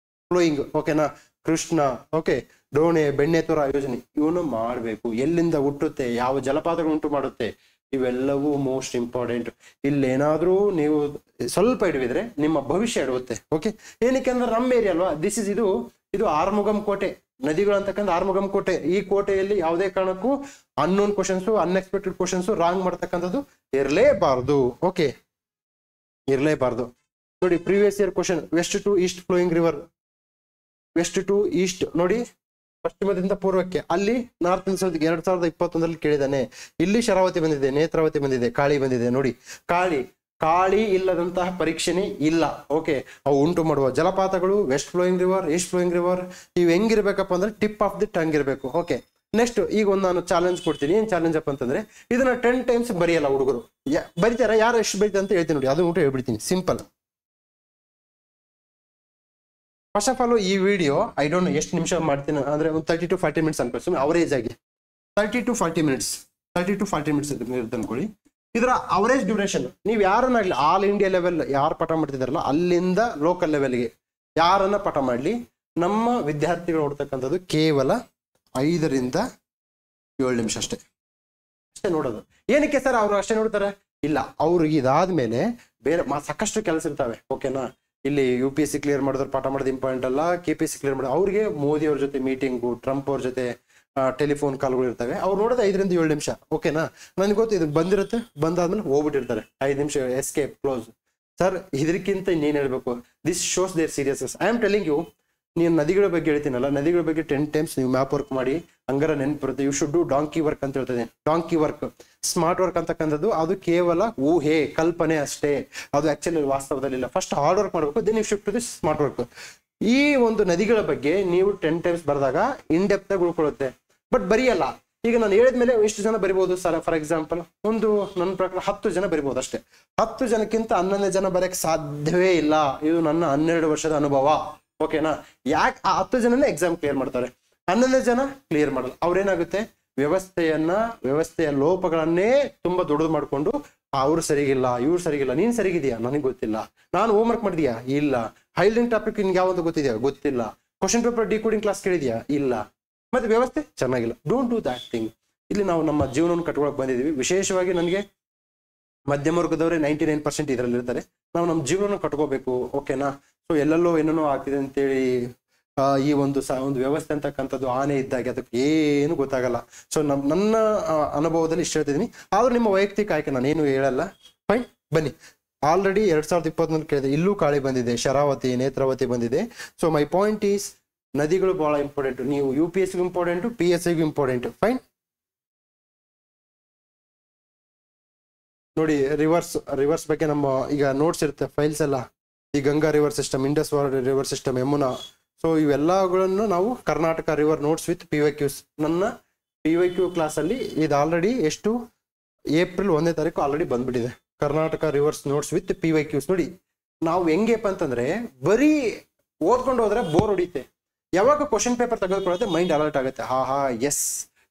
ಫ್ಲೋಯಿಂಗ್. ಓಕೆನಾ, ಕೃಷ್ಣ, ಓಕೆ, ಡೋಣೆ, ಬೆಣ್ಣೆತೊರ ಯೋಜನೆ ಇವನು ಮಾಡಬೇಕು. ಎಲ್ಲಿಂದ ಹುಟ್ಟುತ್ತೆ, ಯಾವ ಜಲಪಾತಗಳು ಉಂಟು ಮಾಡುತ್ತೆ, ಇವೆಲ್ಲವೂ ಮೋಸ್ಟ್ ಇಂಪಾರ್ಟೆಂಟ್. ಇಲ್ಲೇನಾದ್ರೂ ನೀವು ಸ್ವಲ್ಪ ಇಡವಿದ್ರೆ ನಿಮ್ಮ ಭವಿಷ್ಯ ಇಡುತ್ತೆ. ಓಕೆ, ಏನಕ್ಕೆ ಅಂದ್ರೆ ನಮ್ಮ ಏರಿಯಾ ಅಲ್ವಾ, ಇದು ಆರ್ಮುಗಂ ಕೋಟೆ, ನದಿಗಳು ಅಂತಕ್ಕಂಥ ಆರ್ಮುಗಂ ಕೋಟೆ. ಈ ಕೋಟೆಯಲ್ಲಿ ಯಾವುದೇ ಕಾರಣಕ್ಕೂ unknown questions, unexpected questions, wrong ಮಾಡ್ತಕ್ಕಂಥದ್ದು ಇರಲೇಬಾರ್ದು. ಓಕೆ, ಇರಲೇಬಾರ್ದು. ನೋಡಿ, previous year question, west to east flowing river, west to east ನೋಡಿ, ಪಶ್ಚಿಮದಿಂದ ಪೂರ್ವಕ್ಕೆ. ಅಲ್ಲಿ ನಾರ್ತ್ ಅಂಡ್ ಸೌತ್ 2021 ಕೇಳಿದಾನೆ. ಇಲ್ಲಿ ಶರಾವತಿ ಬಂದಿದೆ, ನೇತ್ರಾವತಿ ಬಂದಿದೆ, ಕಾಳಿ ಬಂದಿದೆ. ನೋಡಿ, ಕಾಳಿ ಇಲ್ಲದಂತಹ ಪರೀಕ್ಷೆನೇ ಇಲ್ಲ. ಓಕೆ, ಅವು ಉಂಟು ಮಾಡುವ ಜಲಪಾತಗಳು, west flowing river, east flowing river, ಇವು ಹೆಂಗಿರ್ಬೇಕಪ್ಪ ಅಂದ್ರೆ ಟಿಪ್ ಆಫ್ ದಿ ಟಂಗ್ ಇರಬೇಕು. ಓಕೆ, ನೆಕ್ಸ್ಟ್ ಈಗ ಒಂದು ನಾನು ಚಾಲೆಂಜ್ ಕೊಡ್ತೀನಿ. ಏನ್ ಚಾಲೆಂಜ್ ಅಪ್ಪ ಅಂತಂದ್ರೆ, ಇದನ್ನ 10 ಟೈಮ್ಸ್ ಬರೆಯಲ್ಲ ಹುಡುಗರು. ಬರೀತಾರ, ಯಾರು ಎಷ್ಟು ಬರೀತಾರೆ ಅಂತ ಹೇಳ್ತೀನಿ ನೋಡಿ, ಅದು ಹೇಳ್ಬಿಡ್ತೀನಿ. ಸಿಂಪಲ್. ಫಸ್ಟ್ ಆಫ್ ಆಲ್ ಈ ವಿಡಿಯೋ ಐ ಡೋಂಟ್ ಎಷ್ಟು ನಿಮಿಷ ಮಾಡ್ತೀನಿ ಅಂದ್ರೆ ಒಂದು 30 to 40 ಮಿನಿಟ್ಸ್ ಅನ್ಕೊಳ್ಳಿ. ಸುಮ್ಮನೆ ಅವರೇಜ್ ಆಗಿ 30 to 40 ಮಿನಿಟ್ಸ್ ಇರುತ್ತೆ ಅನ್ಕೊಳ್ಳಿ. ಇದರ ಅವರೇಜ್ ಡ್ಯೂರೇಷನ್ ನೀವು ಯಾರನ್ನಾಗ್ಲಿ ಆಲ್ ಇಂಡಿಯಾ ಲೆವೆಲ್ ಯಾರು ಪಾಠ ಮಾಡ್ತಿದಾರಲ್ಲ ಅಲ್ಲಿಂದ ಲೋಕಲ್ ಲೆವೆಲ್ಗೆ ಯಾರನ್ನ ಪಾಠ ಮಾಡ್ಲಿ, ನಮ್ಮ ವಿದ್ಯಾರ್ಥಿಗಳು ನೋಡ್ತಕ್ಕಂಥದ್ದು ಕೇವಲ 5 ರಿಂದ 7 ನಿಮಿಷ ಅಷ್ಟೇ ನೋಡೋದು. ಏನಕ್ಕೆ ಸರ್ ಅವ್ರು ಅಷ್ಟೇ ನೋಡ್ತಾರೆ? ಇಲ್ಲ, ಅವ್ರಿಗೆ ಇದಾದ್ಮೇಲೆ ಬೇರೆ ಸಾಕಷ್ಟು ಕೆಲಸ ಇರ್ತವೆ. ಓಕೆನಾ, ಇಲ್ಲಿ UPSC ಕ್ಲಿಯರ್ ಮಾಡಿದ್ರು ಪಾಠ ಮಾಡೋದು ಇಂಪಾರ್ಟೆಂಟ್ ಅಲ್ಲ, KPSC ಕ್ಲಿಯರ್ ಮಾಡೋದು. ಅವ್ರಿಗೆ ಮೋದಿ ಅವ್ರ ಜೊತೆ ಮೀಟಿಂಗು, ಟ್ರಂಪ್ ಅವ್ರ ಜೊತೆ ಟೆಲಿಫೋನ್ ಕಾಲ್ಗಳು ಇರ್ತವೆ. ಅವ್ರು ನೋಡೋದು 5 ರಿಂದ 7 ನಿಮಿಷ. ಓಕೆನಾ, ನನಗೆ ಗೊತ್ತು ಇದು ಬಂದಿರುತ್ತೆ, ಬಂದಾದ್ಮೇಲೆ ಹೋಗ್ಬಿಟ್ಟಿರ್ತಾರೆ. 5 ನಿಮಿಷ ಎಸ್ಕೇಪ್ ಕ್ಲೋಸ್. ಸರ್ ಇದಕ್ಕಿಂತ ಇನ್ನೇನು ಹೇಳ್ಬೇಕು? This shows their seriousness. I am telling you. ನೀವು ನದಿಗಳ ಬಗ್ಗೆ ಹೇಳ್ತೀನಲ್ಲ, ನದಿಗಳ ಬಗ್ಗೆ 10 ಟೈಮ್ಸ್ ನೀವು ಮ್ಯಾಪ್ ವರ್ಕ್ ಮಾಡಿ, ಹಂಗಾರ ನೆನಪಿರುತ್ತೆ. You should do donkey work ಅಂತ ಹೇಳ್ತದೆ. ಡಾಂಕಿ ವರ್ಕ್, ಸ್ಮಾರ್ಟ್ ವರ್ಕ್ ಅಂತಕ್ಕಂಥದ್ದು ಅದು ಕೇವಲ ಊಹೆ, ಕಲ್ಪನೆ ಅಷ್ಟೇ. ಅದು ಆಕ್ಚುಲಿ ವಾಸ್ತವದಲ್ಲಿ ಇಲ್ಲ. ಫಸ್ಟ್ ಹಾರ್ಡ್ ವರ್ಕ್ ಮಾಡಬೇಕು, then you shift to this smart work. ಈ ಒಂದು ನದಿಗಳ ಬಗ್ಗೆ ನೀವು 10 ಟೈಮ್ಸ್ ಬರೆದಾಗ ಇನ್ ಡೆಪ್ತ್ ಆಗಿ ಉಳ್ಕೊಳ್ಳುತ್ತೆ. ಬಟ್ ಬರೆಯಲ್ಲ. ಈಗ ನಾನು ಹೇಳಿದ್ಮೇಲೆ ಎಷ್ಟು ಜನ ಬರಿಬಹುದು ಸರ್? ಫಾರ್ ಎಕ್ಸಾಂಪಲ್ ಒಂದು ನನ್ನ ಪ್ರಕಾರ 10 ಜನ ಬರಿಬಹುದು ಅಷ್ಟೇ. 10 ಜನಕ್ಕಿಂತ 11 ಜನ ಬರೆಯಕ್ಕೆ ಸಾಧ್ಯವೇ ಇಲ್ಲ. ಇದು ನನ್ನ 12 ವರ್ಷದ ಅನುಭವ. ಓಕೆನಾ, ಯಾಕೆ ಆ 10 ಜನನೇ ಎಕ್ಸಾಮ್ ಕ್ಲಿಯರ್ ಮಾಡ್ತಾರೆ, 11 ಜನ ಕ್ಲಿಯರ್ ಮಾಡಲ್ಲ. ಅವ್ರೇನಾಗುತ್ತೆ, ವ್ಯವಸ್ಥೆಯ ಲೋಪಗಳನ್ನೇ ತುಂಬಾ ದೊಡ್ಡದು ಮಾಡ್ಕೊಂಡು ಅವ್ರು ಸರಿಗಿಲ್ಲ, ಇವ್ರು ಸರಿಗಿಲ್ಲ, ನೀನ್ ಸರಿಗಿದ್ಯಾ, ನನಗೆ ಗೊತ್ತಿಲ್ಲ, ನಾನು ಹೋಮ್ ವರ್ಕ್ ಮಾಡಿದ್ಯಾ, ಇಲ್ಲ, ಹೈಲೈಟ್ ಟಾಪಿಕ್ ನಿನ್ಗೆ ಯಾವ್ದು ಗೊತ್ತಿದ್ಯಾ, ಗೊತ್ತಿಲ್ಲ, ಕ್ವಶನ್ ಪೇಪರ್ ಡಿಕೋಡಿಂಗ್ ಕ್ಲಾಸ್ ಕೇಳಿದ್ಯಾ, ಇಲ್ಲ, ಮತ್ತೆ ವ್ಯವಸ್ಥೆ ಚೆನ್ನಾಗಿಲ್ಲ. Don't do that thing. ಇಲ್ಲಿ ನಾವು ನಮ್ಮ ಜೀವನವನ್ನು ಕಟ್ಕೊಳಕ್ ಬಂದಿದೀವಿ. ವಿಶೇಷವಾಗಿ ನನಗೆ ಮಧ್ಯಮ ವರ್ಗದವರೇ 99% ಇದರಲ್ಲಿ ಇರ್ತಾರೆ. ನಾವು ನಮ್ಮ ಜೀವನ ಕಟ್ಕೋಬೇಕು. ಓಕೆನಾ, ಸೊ ಎಲ್ಲೆಲ್ಲೋ ಏನೇನೋ ಆಗ್ತಿದೆ ಅಂತೇಳಿ ಈ ಒಂದು ವ್ಯವಸ್ಥೆ ಅಂತಕ್ಕಂಥದ್ದು ಆನೆ ಇದ್ದಾಗೆ ಅದಕ್ಕೆ ಏನು ಗೊತ್ತಾಗಲ್ಲ. ಸೊ ನನ್ನ ಅನುಭವದಲ್ಲಿ ಇಷ್ಟ ಹೇಳ್ತಿದ್ದೀನಿ. ಆದ್ರೂ ನಿಮ್ಮ ವೈಯಕ್ತಿಕ ಆಯ್ಕೆ ನಾನೇನು ಹೇಳಲ್ಲ. ಫೈನ್, ಬನ್ನಿ. ಆಲ್ರೆಡಿ 2021 ಕೇಳಿದೆ, ಇಲ್ಲೂ ಕಾಳಿ ಬಂದಿದೆ, ಶರಾವತಿ, ನೇತ್ರಾವತಿ ಬಂದಿದೆ. ಸೊ ಮೈ ಪಾಯಿಂಟ್ ಈಸ್ ನದಿಗಳು ಬಹಳ ಇಂಪಾರ್ಟೆಂಟ್. ನೀವು UPSC important, PSI important. Fine. ನೋಡಿ ರಿವರ್ಸ್ ಬಗ್ಗೆ ನಮ್ಮ ಈಗ ನೋಟ್ಸ್ ಇರುತ್ತೆ, ಫೈಲ್ಸ್ ಎಲ್ಲ. ಈ Ganga river system, Indus river system, Yamuna. So ಇವೆಲ್ಲಗಳನ್ನು ನಾವು Karnataka river notes with PYQs. ನನ್ನ PYQ ಕ್ಲಾಸಲ್ಲಿ ಇದು ಆಲ್ರೆಡಿ ಎಷ್ಟು ಏಪ್ರಿಲ್ 1ನೇ ತಾರೀಕು ಆಲ್ರೆಡಿ ಬಂದ್ಬಿಟ್ಟಿದೆ. Karnataka rivers notes with PYQs. ನೋಡಿ ನಾವು ಹೆಂಗೇಪ ಅಂತಂದ್ರೆ ಬರೀ ಓದ್ಕೊಂಡು ಹೋದ್ರೆ ಬೋರ್ ಹೊಡಿತೆ. ಯಾವಾಗ ಕ್ವಶನ್ ಪೇಪರ್ ತೆಗೆದುಕೊಳ್ಳುತ್ತೆ ಮೈಂಡ್ ಅಲರ್ಟ್ ಆಗುತ್ತೆ. ಎಸ್,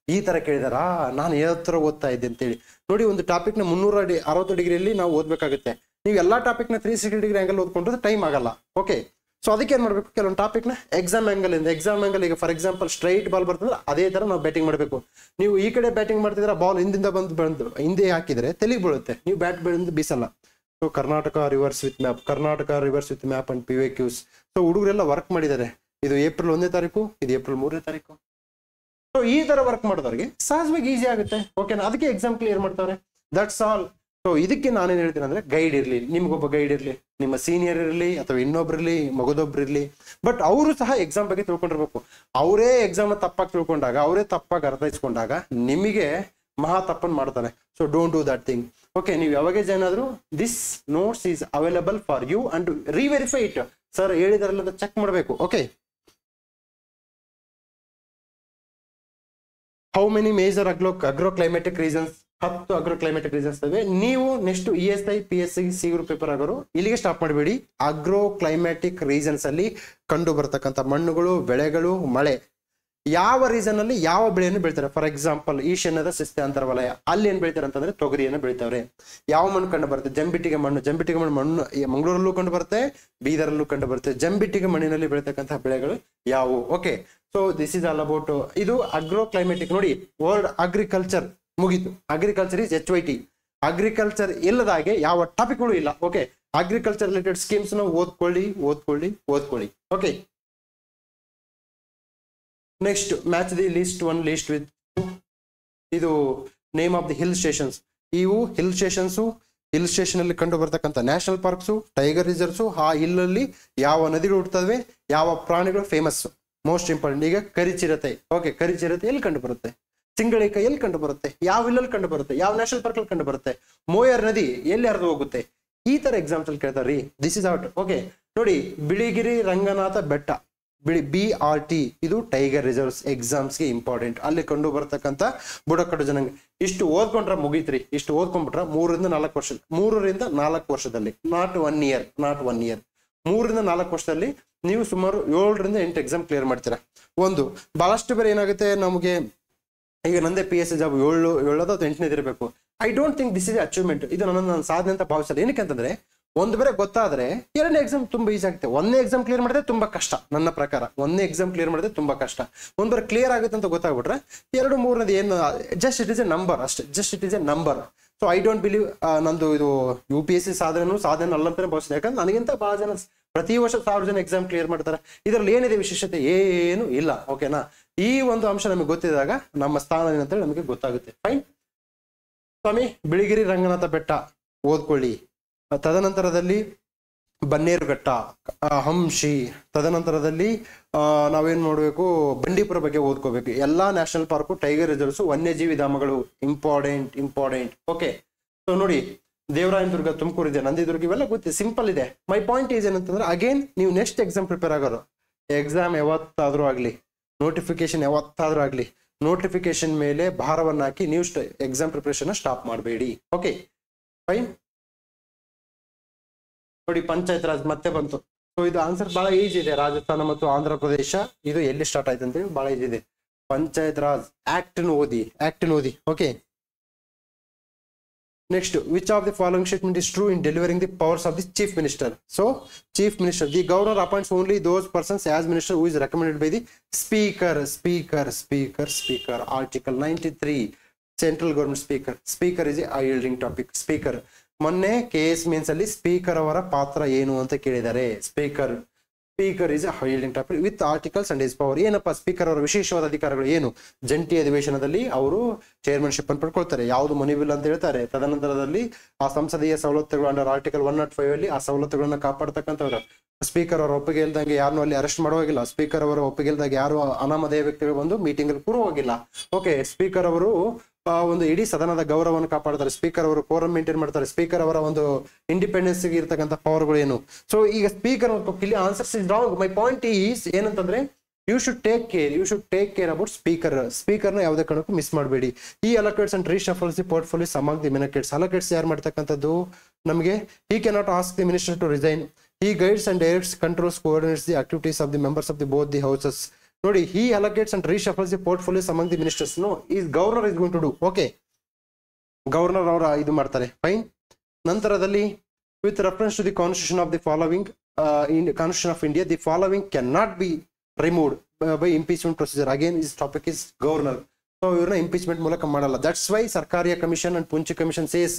ಈ ತರ ಕೇಳಿದಾರಾ, ನಾನು ಯಾವ ತರ ಓದ್ತಾ ಇದ್ದೆ ಅಂತೇಳಿ. ನೋಡಿ, ಒಂದು ಟಾಪಿಕ್ ನ 360 ಡಿಗ್ರಿಯಲ್ಲಿ ನಾವು ಓದ್ಬೇಕಾಗುತ್ತೆ. ನೀವು ಎಲ್ಲಾ ಟಾಪಿಕ್ ನ 360 ಡಿಗ್ರಿ ಆಂಗಲ್ ಓದ್ಕೊಂಡ್ರೆ ಟೈಮ್ ಆಗಲ್ಲ. ಓಕೆ, ಸೊ ಅದಕ್ಕೆ ಏನ್ ಮಾಡ್ಬೇಕು, ಕೆಲವೊಂದು ಟಾಪಿಕ್ ನ ಎಕ್ಸಾಮ್ ಆಂಗಲ್ ಇಂದ, ಎಕ್ಸಾಮ್ ಆಂಗಲ್ ಈಗ ಫಾರ್ ಎಕ್ಸಾಂಪಲ್ ಸ್ಟ್ರೈಟ್ ಬಾಲ್ ಬರ್ತದ್ರೆ ಅದೇ ತರ ನಾವು ಬ್ಯಾಟಿಂಗ್ ಮಾಡಬೇಕು. ನೀವು ಈ ಕಡೆ ಬ್ಯಾಟಿಂಗ್ ಮಾಡ್ತಿದ್ರೆ ಬಾಲ್ ಹಿಂದಿಂದ ಬಂದು ಹಿಂದೆ ಹಾಕಿದ್ರೆ ತೆಲಿಗೆ ಬೀಳುತ್ತೆ, ನೀವು ಬ್ಯಾಟ್ ಬೆಳೆದು ಬೀಸಲ್ಲ. So Karnataka rivers with map and PYQs. So ಹುಡುಗರೆಲ್ಲ ವರ್ಕ್ ಮಾಡಿದ್ದಾರೆ. ಇದು ಏಪ್ರಿಲ್ 1ನೇ ತಾರೀಕು, ಇದು ಏಪ್ರಿಲ್ 3ನೇ ತಾರೀಕು. ಸೊ ಈ ತರ ವರ್ಕ್ ಮಾಡಿದವ್ರಿಗೆ ಸಹಜವಾಗಿ ಈಸಿ ಆಗುತ್ತೆ. ಓಕೆನಾ, ಅದಕ್ಕೆ ಎಕ್ಸಾಮ್ ಕ್ಲಿಯರ್ ಮಾಡ್ತಾರೆ. That's all. ಸೊ ಇದಕ್ಕೆ ನಾನೇನ್ ಹೇಳ್ತೀನಿ ಅಂದ್ರೆ, ಗೈಡ್ ಇರ್ಲಿ, ನಿಮ್ಗೊಬ್ಬ ಗೈಡ್ ಇರ್ಲಿ, ನಿಮ್ಮ ಸೀನಿಯರ್ ಇರಲಿ ಅಥವಾ ಇನ್ನೊಬ್ರಿರ್ಲಿ, ಮಗದೊಬ್ರು ಇರ್ಲಿ. ಬಟ್ ಅವರು ಸಹ ಎಕ್ಸಾಮ್ ಬಗ್ಗೆ ತಿಳ್ಕೊಂಡಿರ್ಬೇಕು. ಅವರೇ ಎಕ್ಸಾಮ್ ತಪ್ಪಾಗಿ ತಿಳ್ಕೊಂಡಾಗ, ಅವರೇ ತಪ್ಪಾಗಿ ಅರ್ಥೈಸ್ಕೊಂಡಾಗ ನಿಮಗೆ ಮಹಾ ತಪ್ಪನ್ನು ಮಾಡ್ತಾರೆ. So don't do that thing. Okay, ನೀವು ಯಾವಾಗ ಏನಾದ್ರು this notes is available for you and reverify it. Sir ಹೇಳಿದಾರಲ್ಲ ಚೆಕ್ ಮಾಡಬೇಕು. Okay, how many major agro climatic reasons? 10 agro climatic reasons ಇವೆ. ನೀವು next ESI PSI C group paper ಆಗೋರು ಇಲ್ಲಿಗೆ stop ಮಾಡಬೇಡಿ. ಅಗ್ರೋ ಕ್ಲೈಮ್ಯಾಟಿಕ್ ರೀಸನ್ಸ್ ಅಲ್ಲಿ ಕಂಡು ಬರ್ತಕ್ಕಂಥ ಮಣ್ಣುಗಳು, ಬೆಳೆಗಳು, ಮಳೆ, ಯಾವ ರೀಸನ್ ಅಲ್ಲಿ ಯಾವ ಬೆಳೆಯನ್ನು ಬೆಳಿತಾರೆ. ಫಾರ್ ಎಕ್ಸಾಂಪಲ್ ಈಶಾನ್ಯದ ಶಿಸ್ತಾಂತರ ವಲಯ, ಅಲ್ಲಿ ಏನ್ ಬೆಳಿತಾರೆ ಅಂತಂದ್ರೆ ತೊಗರಿಯನ್ನು ಬೆಳಿತಾವ್ರೆ. ಯಾವ ಮಣ್ಣು ಕಂಡು ಬರುತ್ತೆ? ಜಂಬಿಟ್ಟಿಗೆ ಮಣ್ಣು ಮಂಗಳೂರಲ್ಲೂ ಕಂಡು ಬರುತ್ತೆ, ಬೀದರಲ್ಲೂ ಕಂಡು ಬರುತ್ತೆ. ಜಂಬಿಟ್ಟಿಗೆ ಮಣ್ಣಿನಲ್ಲಿ ಬೆಳಿತಕ್ಕಂತಹ ಬೆಳೆಗಳು ಯಾವುವು? Okay, so this is all about ಇದು ಅಗ್ರೋ ಕ್ಲೈಮೆಟಿಕ್. ನೋಡಿ, ವರ್ಡ್ ಅಗ್ರಿಕಲ್ಚರ್ ಮುಗೀತು. Agriculture is HYT. ಅಗ್ರಿಕಲ್ಚರ್ ಇಲ್ಲದ ಹಾಗೆ ಯಾವ ಟಾಪಿಕ್ಗಳು ಇಲ್ಲ. ಓಕೆ, ಅಗ್ರಿಕಲ್ಚರ್ ರಿಲೇಟೆಡ್ ಸ್ಕೀಮ್ಸ್ ನ ಓದ್ಕೊಳ್ಳಿ. Okay, next match the list 1 list with ಇದು name of the hill stations. ಇವು ಹಿಲ್ ಸ್ಟೇಷನ್ ಅಲ್ಲಿ ಕಂಡು ಬರ್ತಕ್ಕಂಥ ನ್ಯಾಷನಲ್ ಪಾರ್ಕ್ಸು, ಟೈಗರ್ ರಿಸರ್ವ್ಸು. ಆ ಹಿಲ್ಲಲ್ಲಿ ಯಾವ ನದಿಗಳು ಹುಟ್ಟುತ್ತವೆ, ಯಾವ ಪ್ರಾಣಿಗಳು ಫೇಮಸ್, ಮೋಸ್ಟ್ ಇಂಪಾರ್ಟೆಂಟ್. ಈಗ ಕರಿಚಿರತೆ. ಓಕೆ, ಕರಿಚಿರತೆ ಎಲ್ಲಿ ಕಂಡು ಬರುತ್ತೆ? ಸಿಂಗಳಿಕ ಎಲ್ಲಿ ಕಂಡು ಬರುತ್ತೆ? ಯಾವ ಹಿಲ್ಲಲ್ಲಿ ಕಂಡು ಬರುತ್ತೆ? ಯಾವ ನ್ಯಾಷನಲ್ ಪಾರ್ಕ್ ಅಲ್ಲಿ ಕಂಡು ಬರುತ್ತೆ? ಮೋಯರ್ ನದಿ ಎಲ್ಲಿ ಹರಿದು ಹೋಗುತ್ತೆ? ಈ ತರ ಎಕ್ಸಾಮ್ಸ್ ಅಲ್ಲಿ ಕೇಳ್ತಾರ್ರಿ. This is out. ಓಕೆ, ನೋಡಿ, ಬಿಳಿಗಿರಿ ರಂಗನಾಥ ಬೆಟ್ಟ, BRT, ಇದು ಟೈಗರ್ ರಿಸರ್ವ್ಸ್ ಎಕ್ಸಾಮ್ಸ್ಗೆ ಇಂಪಾರ್ಟೆಂಟ್. ಅಲ್ಲಿ ಕಂಡು ಬರ್ತಕ್ಕಂಥ ಬುಡಕಟ್ಟು ಜನಾಂಗ. ಇಷ್ಟು ಓದ್ಕೊಂಡ್ರೆ ಮುಗೀತ್ರಿ. ಇಷ್ಟು ಓದ್ಕೊಂಡ್ಬಿಟ್ರೆ 3 ರಿಂದ 4 ವರ್ಷದಲ್ಲಿ, ನಾಟ್ ಒನ್ ಇಯರ್ 3 ರಿಂದ 4 ವರ್ಷದಲ್ಲಿ ನೀವು ಸುಮಾರು 7 ರಿಂದ 8 ಎಕ್ಸಾಮ್ ಕ್ಲಿಯರ್ ಮಾಡ್ತೀರಾ. ಒಂದು ಬಹಳಷ್ಟು ಬೇರೆ ಏನಾಗುತ್ತೆ ನಮಗೆ, ಈಗ ನಂದೇ PSI ಜಾಬ್ 7 ಅಥವಾ 8ನೇದು ಇರಬೇಕು. I don't think this is achievement. ಇದು ನನ್ನ ಸಾಧನೆ ಅಂತ ಭಾವಿಸಲ್ಲ. ಏನಕ್ಕೆ ಅಂತಂದ್ರೆ, ಒಂದು ಬೇರೆ ಗೊತ್ತಾದ್ರೆ 2ನೇ ಎಕ್ಸಾಮ್ ತುಂಬಾ ಈಸಿ ಆಗುತ್ತೆ. 1ನೇ ಎಕ್ಸಾಮ್ ಕ್ಲಿಯರ್ ಮಾಡಿದ್ರೆ ತುಂಬಾ ಕಷ್ಟ. ನನ್ನ ಪ್ರಕಾರ 1ನೇ ಎಕ್ಸಾಮ್ ಕ್ಲಿಯರ್ ಮಾಡಿದ್ರೆ ತುಂಬಾ ಕಷ್ಟ. ಒಂದು ಬೇರೆ ಕ್ಲಿಯರ್ ಆಗುತ್ತೆ ಅಂತ ಗೊತ್ತಾಗ್ಬಿಟ್ರೆ 2, 3ನೇದು ಏನು, just it is A number ಅಷ್ಟೇ. ಸೊ ಐ ಡೋಂಟ್ ಬಿಲೀವ್ ನಂದು ಇದು UPSC ಸಾಧನೆ ಅಲ್ಲ ಅಂತಾನೆ ಭಾವಿಸಿದೆ. ಯಾಕಂದ್ರೆ ನನಗಿಂತ ಬಹಳ ಜನ ಪ್ರತಿ ವರ್ಷ 1000 ಜನ ಎಕ್ಸಾಮ್ ಕ್ಲಿಯರ್ ಮಾಡ್ತಾರೆ. ಇದರಲ್ಲಿ ಏನಿದೆ ವಿಶೇಷತೆ? ಏನು ಇಲ್ಲ. ಓಕೆನಾ, ಈ ಒಂದು ಅಂಶ ನಮಗೆ ಗೊತ್ತಿದ್ದಾಗ ನಮ್ಮ ಸ್ಥಾನ ಏನಂತೇಳಿ ನಮಗೆ ಗೊತ್ತಾಗುತ್ತೆ. ಫೈನ್ ಸ್ವಾಮಿ, ಬಿಳಿಗಿರಿ ರಂಗನಾಥ ಬೆಟ್ಟ ಓದ್ಕೊಳ್ಳಿ. ತದನಂತರದಲ್ಲಿ ಬನ್ನೇರುಘಟ್ಟ, ಹಂಶಿ, ತದನಂತರದಲ್ಲಿ ನಾವೇನ್ ಮಾಡ್ಬೇಕು, ಬಂಡೀಪುರ ಬಗ್ಗೆ ಓದ್ಕೋಬೇಕು. ಎಲ್ಲಾ ನ್ಯಾಷನಲ್ ಪಾರ್ಕು, ಟೈಗರ್ ರಿಸರ್ವ್ಸ್, ವನ್ಯಜೀವಿ ಧಾಮಗಳು ಇಂಪಾರ್ಟೆಂಟ್. ಓಕೆ, ಸೊ ನೋಡಿ, ದೇವರಾಯನದುರ್ಗ, ತುಮಕೂರು ಇದೆ, ನಂದಿದುರ್ಗ, ಇವೆಲ್ಲ ಗೊತ್ತಿದೆ, ಸಿಂಪಲ್ ಇದೆ. ಮೈ ಪಾಯಿಂಟ್ ಈಸ್ ಏನಂತಂದ್ರೆ, ಅಗೇನ್ ನೀವು ನೆಕ್ಸ್ಟ್ ಎಕ್ಸಾಮ್ ಪ್ರಿಪೇರ್ ಆಗೋರು, ಎಕ್ಸಾಮ್ ಯಾವತ್ತಾದ್ರೂ ಆಗ್ಲಿ, ನೋಟಿಫಿಕೇಶನ್ ಯಾವತ್ತಾದ್ರೂ ಆಗ್ಲಿ, ನೋಟಿಫಿಕೇಶನ್ ಮೇಲೆ ಭಾರವನ್ನ ಹಾಕಿ ನೀವು ಎಕ್ಸಾಮ್ ಪ್ರಿಪರೇಷನ್ ಸ್ಟಾಪ್ ಮಾಡಬೇಡಿ. Okay, fine. ನೋಡಿ, ಪಂಚಾಯತ್ ರಾಜ್ ಮತ್ತೆ ಬಂತು. ಸೊ ಇದು ಆನ್ಸರ್ ಬಹಳ ಈಜಿ ಇದೆ. ರಾಜಸ್ಥಾನ ಮತ್ತು ಆಂಧ್ರ ಪ್ರದೇಶ ಇದು ಎಲ್ಲಿ ಸ್ಟಾರ್ಟ್ ಆಯ್ತು ಅಂತೇಳಿ ಬಹಳ ಈಜಿ ಇದೆ. ಪಂಚಾಯತ್ ರಾಜ್ ಆಕ್ಟ್ ಓದಿ. Okay, next, which of the following statement is true in delivering the powers of the chief minister? So chief minister, the governor appoints only those persons as minister who is recommended by the speaker. Article 93, central government speaker is a yielding topic. Speaker, ಮೊನ್ನೆ KS means ಅಲ್ಲಿ speaker ಅವರ ಪಾತ್ರ ಏನು ಅಂತ ಕೇಳಿದ್ದಾರೆ. Speaker speaker is holding topic with articles and is power. ಏನಪ್ಪಾ speaker ಅವರ ವಿಶೇಷವಾದ ಅಧಿಕಾರಗಳು ಏನು? ಜಂಟಿ ಅಧಿವೇಶನದಲ್ಲಿ ಅವರು ಚೇರ್ಮನ್ಶಿಪ್ ಅನ್ನು ಪಡ್ಕೊಳ್ತಾರೆ, ಯಾವುದು ಮನಿಬಿಲ್ ಅಂತ ಹೇಳ್ತಾರೆ. ತದನಂತರದಲ್ಲಿ ಆ ಸಂಸದೀಯ ಸವಲತ್ತುಗಳು ಅಂಡರ್ ಆರ್ಟಿಕಲ್ 105 ಅಲ್ಲಿ ಆ ಸವಲತ್ತುಗಳನ್ನ ಕಾಪಾಡ್ತಕ್ಕಂಥವ್ರು. ಸ್ಪೀಕರ್ ಅವರ ಒಪ್ಪಿಗೆ ಇಲ್ದಂಗೆ ಯಾರನ್ನೂ ಅಲ್ಲಿ ಅರೆಸ್ಟ್ ಮಾಡುವಾಗಿಲ್ಲ. ಸ್ಪೀಕರ್ ಅವರ ಒಪ್ಪಿಗೆ ಇಲ್ದಾಗ ಯಾರು ಅನಾಮಧೇಯ ವ್ಯಕ್ತಿಗಳು ಬಂದು ಮೀಟಿಂಗ್ ಅಲ್ಲಿ ಕೂರುವಾಗಿಲ್ಲ. ಓಕೆ, ಸ್ಪೀಕರ್ ಅವರು ಒಂದು ಇಡೀ ಸದನದ ಗೌರವವನ್ನು ಕಾಪಾಡ್ತಾರೆ. ಸ್ಪೀಕರ್ ಅವರು ಕೋರಂ ಮೇಂಟೈನ್ ಮಾಡ್ತಾರೆ. ಸ್ಪೀಕರ್ ಅವರ ಒಂದು ಇಂಡಿಪೆಂಡೆನ್ಸ್ ಇರ್ತಕ್ಕಂಥ ಪವರ್ಗಳು ಏನು? ಸೊ ಈಗ ಸ್ಪೀಕರ್ ಇಲ್ಲಿ answers is wrong. My point is ಏನಂತಂದ್ರೆ you should take care about ಸ್ಪೀಕರ್ನ ಯಾವುದೇ ಕಾರಣಕ್ಕೂ ಮಿಸ್ ಮಾಡಬೇಡಿ. ಈ allocates and reshuffles the portfolios among the ministers. Allocates ಯಾರು ಮಾಡ್ತಕ್ಕಂಥದ್ದು ನಮಗೆ? He can not ask the minister to resign. He guides and directs, controls, coordinates the activities of the members of the both the houses. ನೋಡಿ, he allocates and reshuffles the portfolios among the ministers. No, governor is going to do. Okay, governor ಅವರ ಇದು ಮಾಡ್ತಾರೆ. Fine. ನಂತರದಲ್ಲಿ with reference to the constitution of the following in the constitution of India, the following cannot be removed by impeachment procedure. Again, this topic is governor. So ಇವ್ರನ್ನ impeachment ಮೂಲಕ ಮಾಡಲ್ಲ. That's why Sarkaria commission and Punchhi commission says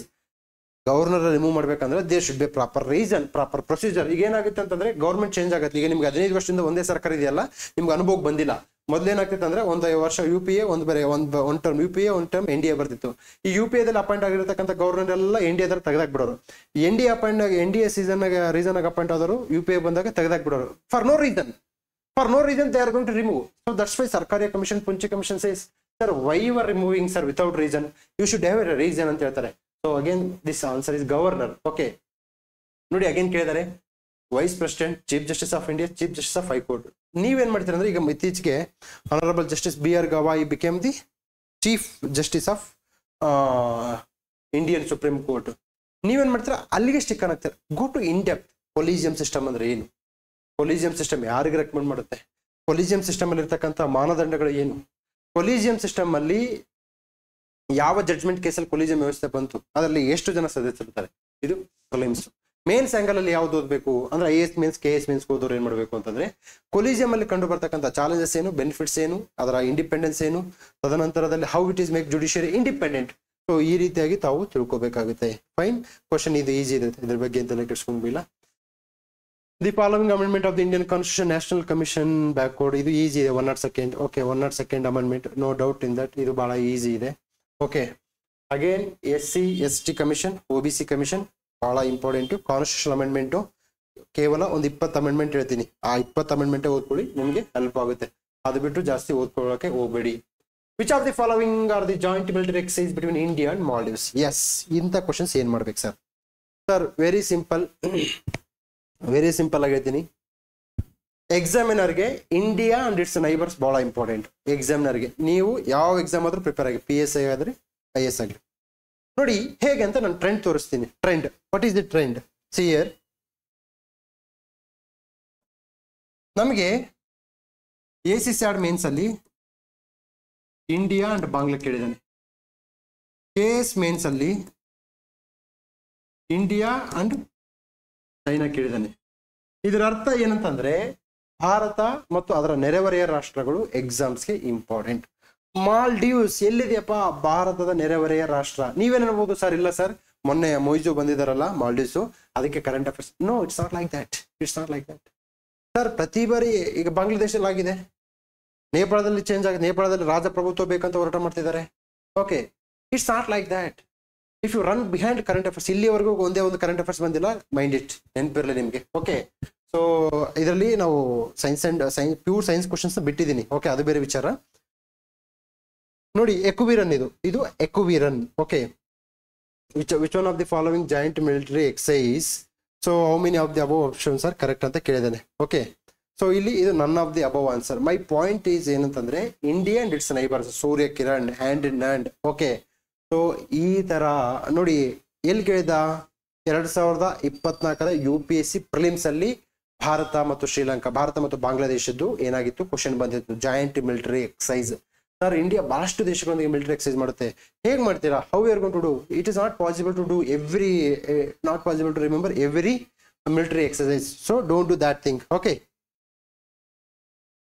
governor remove ಮಾಡ್ಬೇಕಂದ್ರೆ there should be proper reason, proper procedure. ಈಗ ಏನಾಗುತ್ತೆ ಅಂತಂದ್ರೆ government change ಆಗುತ್ತೆ. ಈಗ ನಿಮ್ಗೆ 15 ವರ್ಷದಿಂದ ಒಂದೇ ಸರ್ಕಾರ ಇದೆಯಲ್ಲ, ನಿಮ್ಗೆ ಅನುಭವ ಬಂದಿಲ್ಲ. ಮೊದಲೇನಾಗ್ತಿತ್ತು ಅಂದ್ರೆ ಒಂದು ವರ್ಷ UPA, ಒಂದು ಟರ್ಮ್ UPA, ಒಂದು ಟರ್ಮ್ NDA ಬರ್ತಿತ್ತು. ಈ UPA ದಲ್ಲಿ ಅಪಾಯಿಂಟ್ ಆಗಿರತಕ್ಕಂಥ ಗವರ್ನರ್ ಎಲ್ಲ NDA ತೆಗೆದಾಕ್ ಬಿಡೋರು. NDA ರೀಸನ್ ಆಗಿ ಅಪಾಯಿಂಟ್ ಆದವರು UPA ಬಂದಾಗ ತೆಗೆದಾಕ್ ಬಿಡೋರು. For no reason they are going to remove. So that's why Sarkaria commission, Punchhi commission says sir why you are removing sir without reason, you should have a reason ಅಂತ ಹೇಳ್ತಾರೆ. So again this answer is governor. Okay, ನೋಡಿ again ಕೇಳಿದ್ದಾರೆ vice president, chief justice of India, chief justice of high court. ನೀವೇನ್ ಮಾಡ್ತೀರ ಅಂದ್ರೆ ಈಗ ಇತ್ತೀಚೆಗೆ honourable justice BR Gavai became the chief justice of Indian supreme court. ನೀವೇನ್ ಮಾಡ್ತೀರಾ? ಅಲ್ಲಿಗೆ ಸ್ಟಿಕ್ ಆಗ್ತಾರೆ. Go to in depth. Collegium system ಅಂದ್ರೆ ಏನು? ಕೊಲಿಜಿಯಂ ಸಿಸ್ಟಮ್ ಯಾರಿಗೆ ರೆಕಮೆಂಡ್ ಮಾಡುತ್ತೆ? ಕೊಲಿಜಿಯಂ ಸಿಸ್ಟಮ್ ಅಲ್ಲಿ ಇರ್ತಕ್ಕಂಥ ಮಾನದಂಡಗಳು ಏನು? ಕೊಲಿಜಿಯಂ ಸಿಸ್ಟಮ್ ಅಲ್ಲಿ ಯಾವ ಜಡ್ಜ್ಮೆಂಟ್ ಕೇಸಲ್ಲಿ ಕೊಲಿಜಿಯಂ ವ್ಯವಸ್ಥೆ ಬಂತು, ಅದರಲ್ಲಿ ಎಷ್ಟು ಜನ ಸದಸ್ಯರಿರ್ತಾರೆ? ಇದು ಪ್ರಿಲಿಮ್ಸ್. ಮೇನ್ಸ್ ಆಂಗಲ್ ಅಲ್ಲಿ ಯಾವ್ದು ಓದಬೇಕು ಅಂದ್ರೆ IAS ಮೇನ್ಸ್, KS ಮೇನ್ಸ್ ಓದೋರು ಏನ್ ಮಾಡಬೇಕು ಅಂತಂದ್ರೆ ಕೊಲಿಜಿಯಂ ಅಲ್ಲಿ ಕಂಡು ಬರ್ತಕ್ಕಂಥ ಚಾಲೆಂಜಸ್ ಏನು, ಬೆನಿಫಿಟ್ಸ್ ಏನು, ಅದರ ಇಂಡಿಪೆಂಡೆನ್ಸ್ ಏನು, ತದನಂತರದಲ್ಲಿ how it is make judiciary independent. So ಈ ರೀತಿಯಾಗಿ ತಾವು ತಿಳ್ಕೊಬೇಕಾಗುತ್ತೆ. ಫೈನ್. ಕ್ವಶನ್ ಇದು ಈಸಿ ಇದೆ, ಇದ್ರ ಬಗ್ಗೆ ಎಂತೆಲ್ಲ ಕೆಡ್ಸ್ಕೊಂಡ್ಬಿಲ್ಲ. The following amendment of the Indian constitution, national commission backward. ಇದು ಈಸಿ ಇದೆ. 102nd. Okay, 102nd amendment, no doubt in that. ಇದು ಬಹಳ ಈಸಿ ಇದೆ. Okay, again SC ST commission, OBC commission ಬಹಳ ಇಂಪಾರ್ಟೆಂಟ್. ಕಾನ್ಸ್ಟಿಟ್ಯೂಷನ್ ಅಮೆಂಡ್ಮೆಂಟ್ ಕೇವಲ ಒಂದು 20 ಅಮೆಂಡ್ಮೆಂಟ್ ಹೇಳ್ತೀನಿ. ಆ 20 ಅಮೆಂಡ್ಮೆಂಟ್ ಓದ್ಕೊಳ್ಳಿ, ನಿಮಗೆ ಹೆಲ್ಪ್ ಆಗುತ್ತೆ. ಅದು ಬಿಟ್ಟು ಜಾಸ್ತಿ ಓದ್ಕೊಳ್ಳೋಕೆ ಹೋಗಬೇಡಿ. Which of the following are the joint military exercise between India and Maldives? Yes, ಇಂಥ ಕ್ವಶನ್ಸ್ ಏನ್ ಮಾಡ್ಬೇಕು ಸರ್? ಸರ್ ವೆರಿ ಸಿಂಪಲ್ ಆಗಿ ಹೇಳ್ತೀನಿ. ಎಕ್ಸಾಮಿನರ್ಗೆ ಇಂಡಿಯಾ ಅಂಡ್ ಇಟ್ಸ್ ನೈಬರ್ಸ್ ಬಹಳ ಇಂಪಾರ್ಟೆಂಟ್. ಎಕ್ಸಾಮಿನರ್ಗೆ ನೀವು ಯಾವ ಎಕ್ಸಾಮ್ ಆದ್ರೂ ಪ್ರಿಪೇರ್ ಆಗಿ, PSI ಆದ್ರೆ IAS ಆಗಲಿ. ನೋಡಿ ಹೇಗೆ ಅಂತ ನಾನು ಟ್ರೆಂಡ್ ತೋರಿಸ್ತೀನಿ. Trend, what is the trend? See here, ನಮಗೆ ACCAD ಮೇನ್ಸ್ ಅಲ್ಲಿ ಇಂಡಿಯಾ ಅಂಡ್ ಬಾಂಗ್ಲಾ ಕೇಳಿದ್ದಾನೆ. KS ಮೇನ್ಸ್ ಅಲ್ಲಿ ಇಂಡಿಯಾ ಅಂಡ್ ಚೈನಾ ಕೇಳಿದ್ದಾನೆ. ಇದರ ಅರ್ಥ ಏನಂತಂದ್ರೆ ಭಾರತ ಮತ್ತು ಅದರ ನೆರೆಹೊರೆಯ ರಾಷ್ಟ್ರಗಳು ಎಕ್ಸಾಮ್ಸ್ಗೆ ಇಂಪಾರ್ಟೆಂಟ್. ಮಾಲ್ಡೀವ್ಸ್ ಎಲ್ಲಿದೆಯಪ್ಪ? ಭಾರತದ ನೆರೆಹೊರೆಯ ರಾಷ್ಟ್ರ. ನೀವೇನು ಹೇಳ್ಬೋದು ಸರ್, ಇಲ್ಲ ಸರ್ ಮೊನ್ನೆ ಮೊಯ್ಜು ಬಂದಿದ್ದಾರಲ್ಲ ಮಾಲ್ಡೀವ್ಸು, ಅದಕ್ಕೆ current affairs. No, it's not like that. Sir ಪ್ರತಿ ಬಾರಿ ಈಗ ಬಾಂಗ್ಲಾದೇಶದಲ್ಲಿ ಆಗಿದೆ, ನೇಪಾಳದಲ್ಲಿ ಚೇಂಜ್ ಆಗಿದೆ, ನೇಪಾಳದಲ್ಲಿ ರಾಜಪ್ರಭುತ್ವ ಬೇಕಂತ ಹೋರಾಟ ಮಾಡ್ತಿದ್ದಾರೆ. Okay, it's not like that. If you run behind current affairs, ಇಲ್ಲಿವರೆಗೂ ಒಂದೇ ಒಂದು ಕರೆಂಟ್ ಅಫೇರ್ಸ್ ಬಂದಿಲ್ಲ, ಮೈಂಡ್ ಇಟ್, ನೆನಪಿರಲಿ ನಿಮಗೆ. ಓಕೆ, ಸೊ ಇದರಲ್ಲಿ ನಾವು ಪ್ಯೂರ್ ಸೈನ್ಸ್ ಕ್ವಶನ್ಸ್ ಬಿಟ್ಟಿದ್ದೀನಿ. ಓಕೆ, ಅದು ಬೇರೆ ವಿಚಾರ. ನೋಡಿ ಎಕುವಿರನ್, ಇದು Ekuverin. Okay, which one of the following joint military exercise? So how many of the above options are correct ಅಂತ ಕೇಳಿದ್ದಾನೆ. ಓಕೆ, ಸೊ ಇಲ್ಲಿ ಇದು none of the above answer. My point is ಏನಂತಂದ್ರೆ India and its neighbours, Surya Kiran, hand in hand. Okay, so ಈ ತರ ನೋಡಿ ಎಲ್ಲಿ ಕೇಳಿದ? 2024 UPSC ಪ್ರಿಲಿಮ್ಸ್ ಅಲ್ಲಿ ಭಾರತ ಮತ್ತು ಶ್ರೀಲಂಕಾ, ಭಾರತ ಮತ್ತು ಬಾಂಗ್ಲಾದೇಶದ್ದು ಏನಾಗಿತ್ತು ಕ್ವಶನ್ ಬಂದಿತ್ತು, joint military exercise. Sir India ಬಹಳಷ್ಟು ದೇಶಗಳೊಂದಿಗೆ ಮಿಲಿಟರಿ ಎಕ್ಸೈಸ್ ಮಾಡುತ್ತೆ. ಹೇಗೆ ಮಾಡ್ತೀರಾ? How you are going to do? It is not possible to do not possible to remember every military exercise. So don't do that thing. Okay,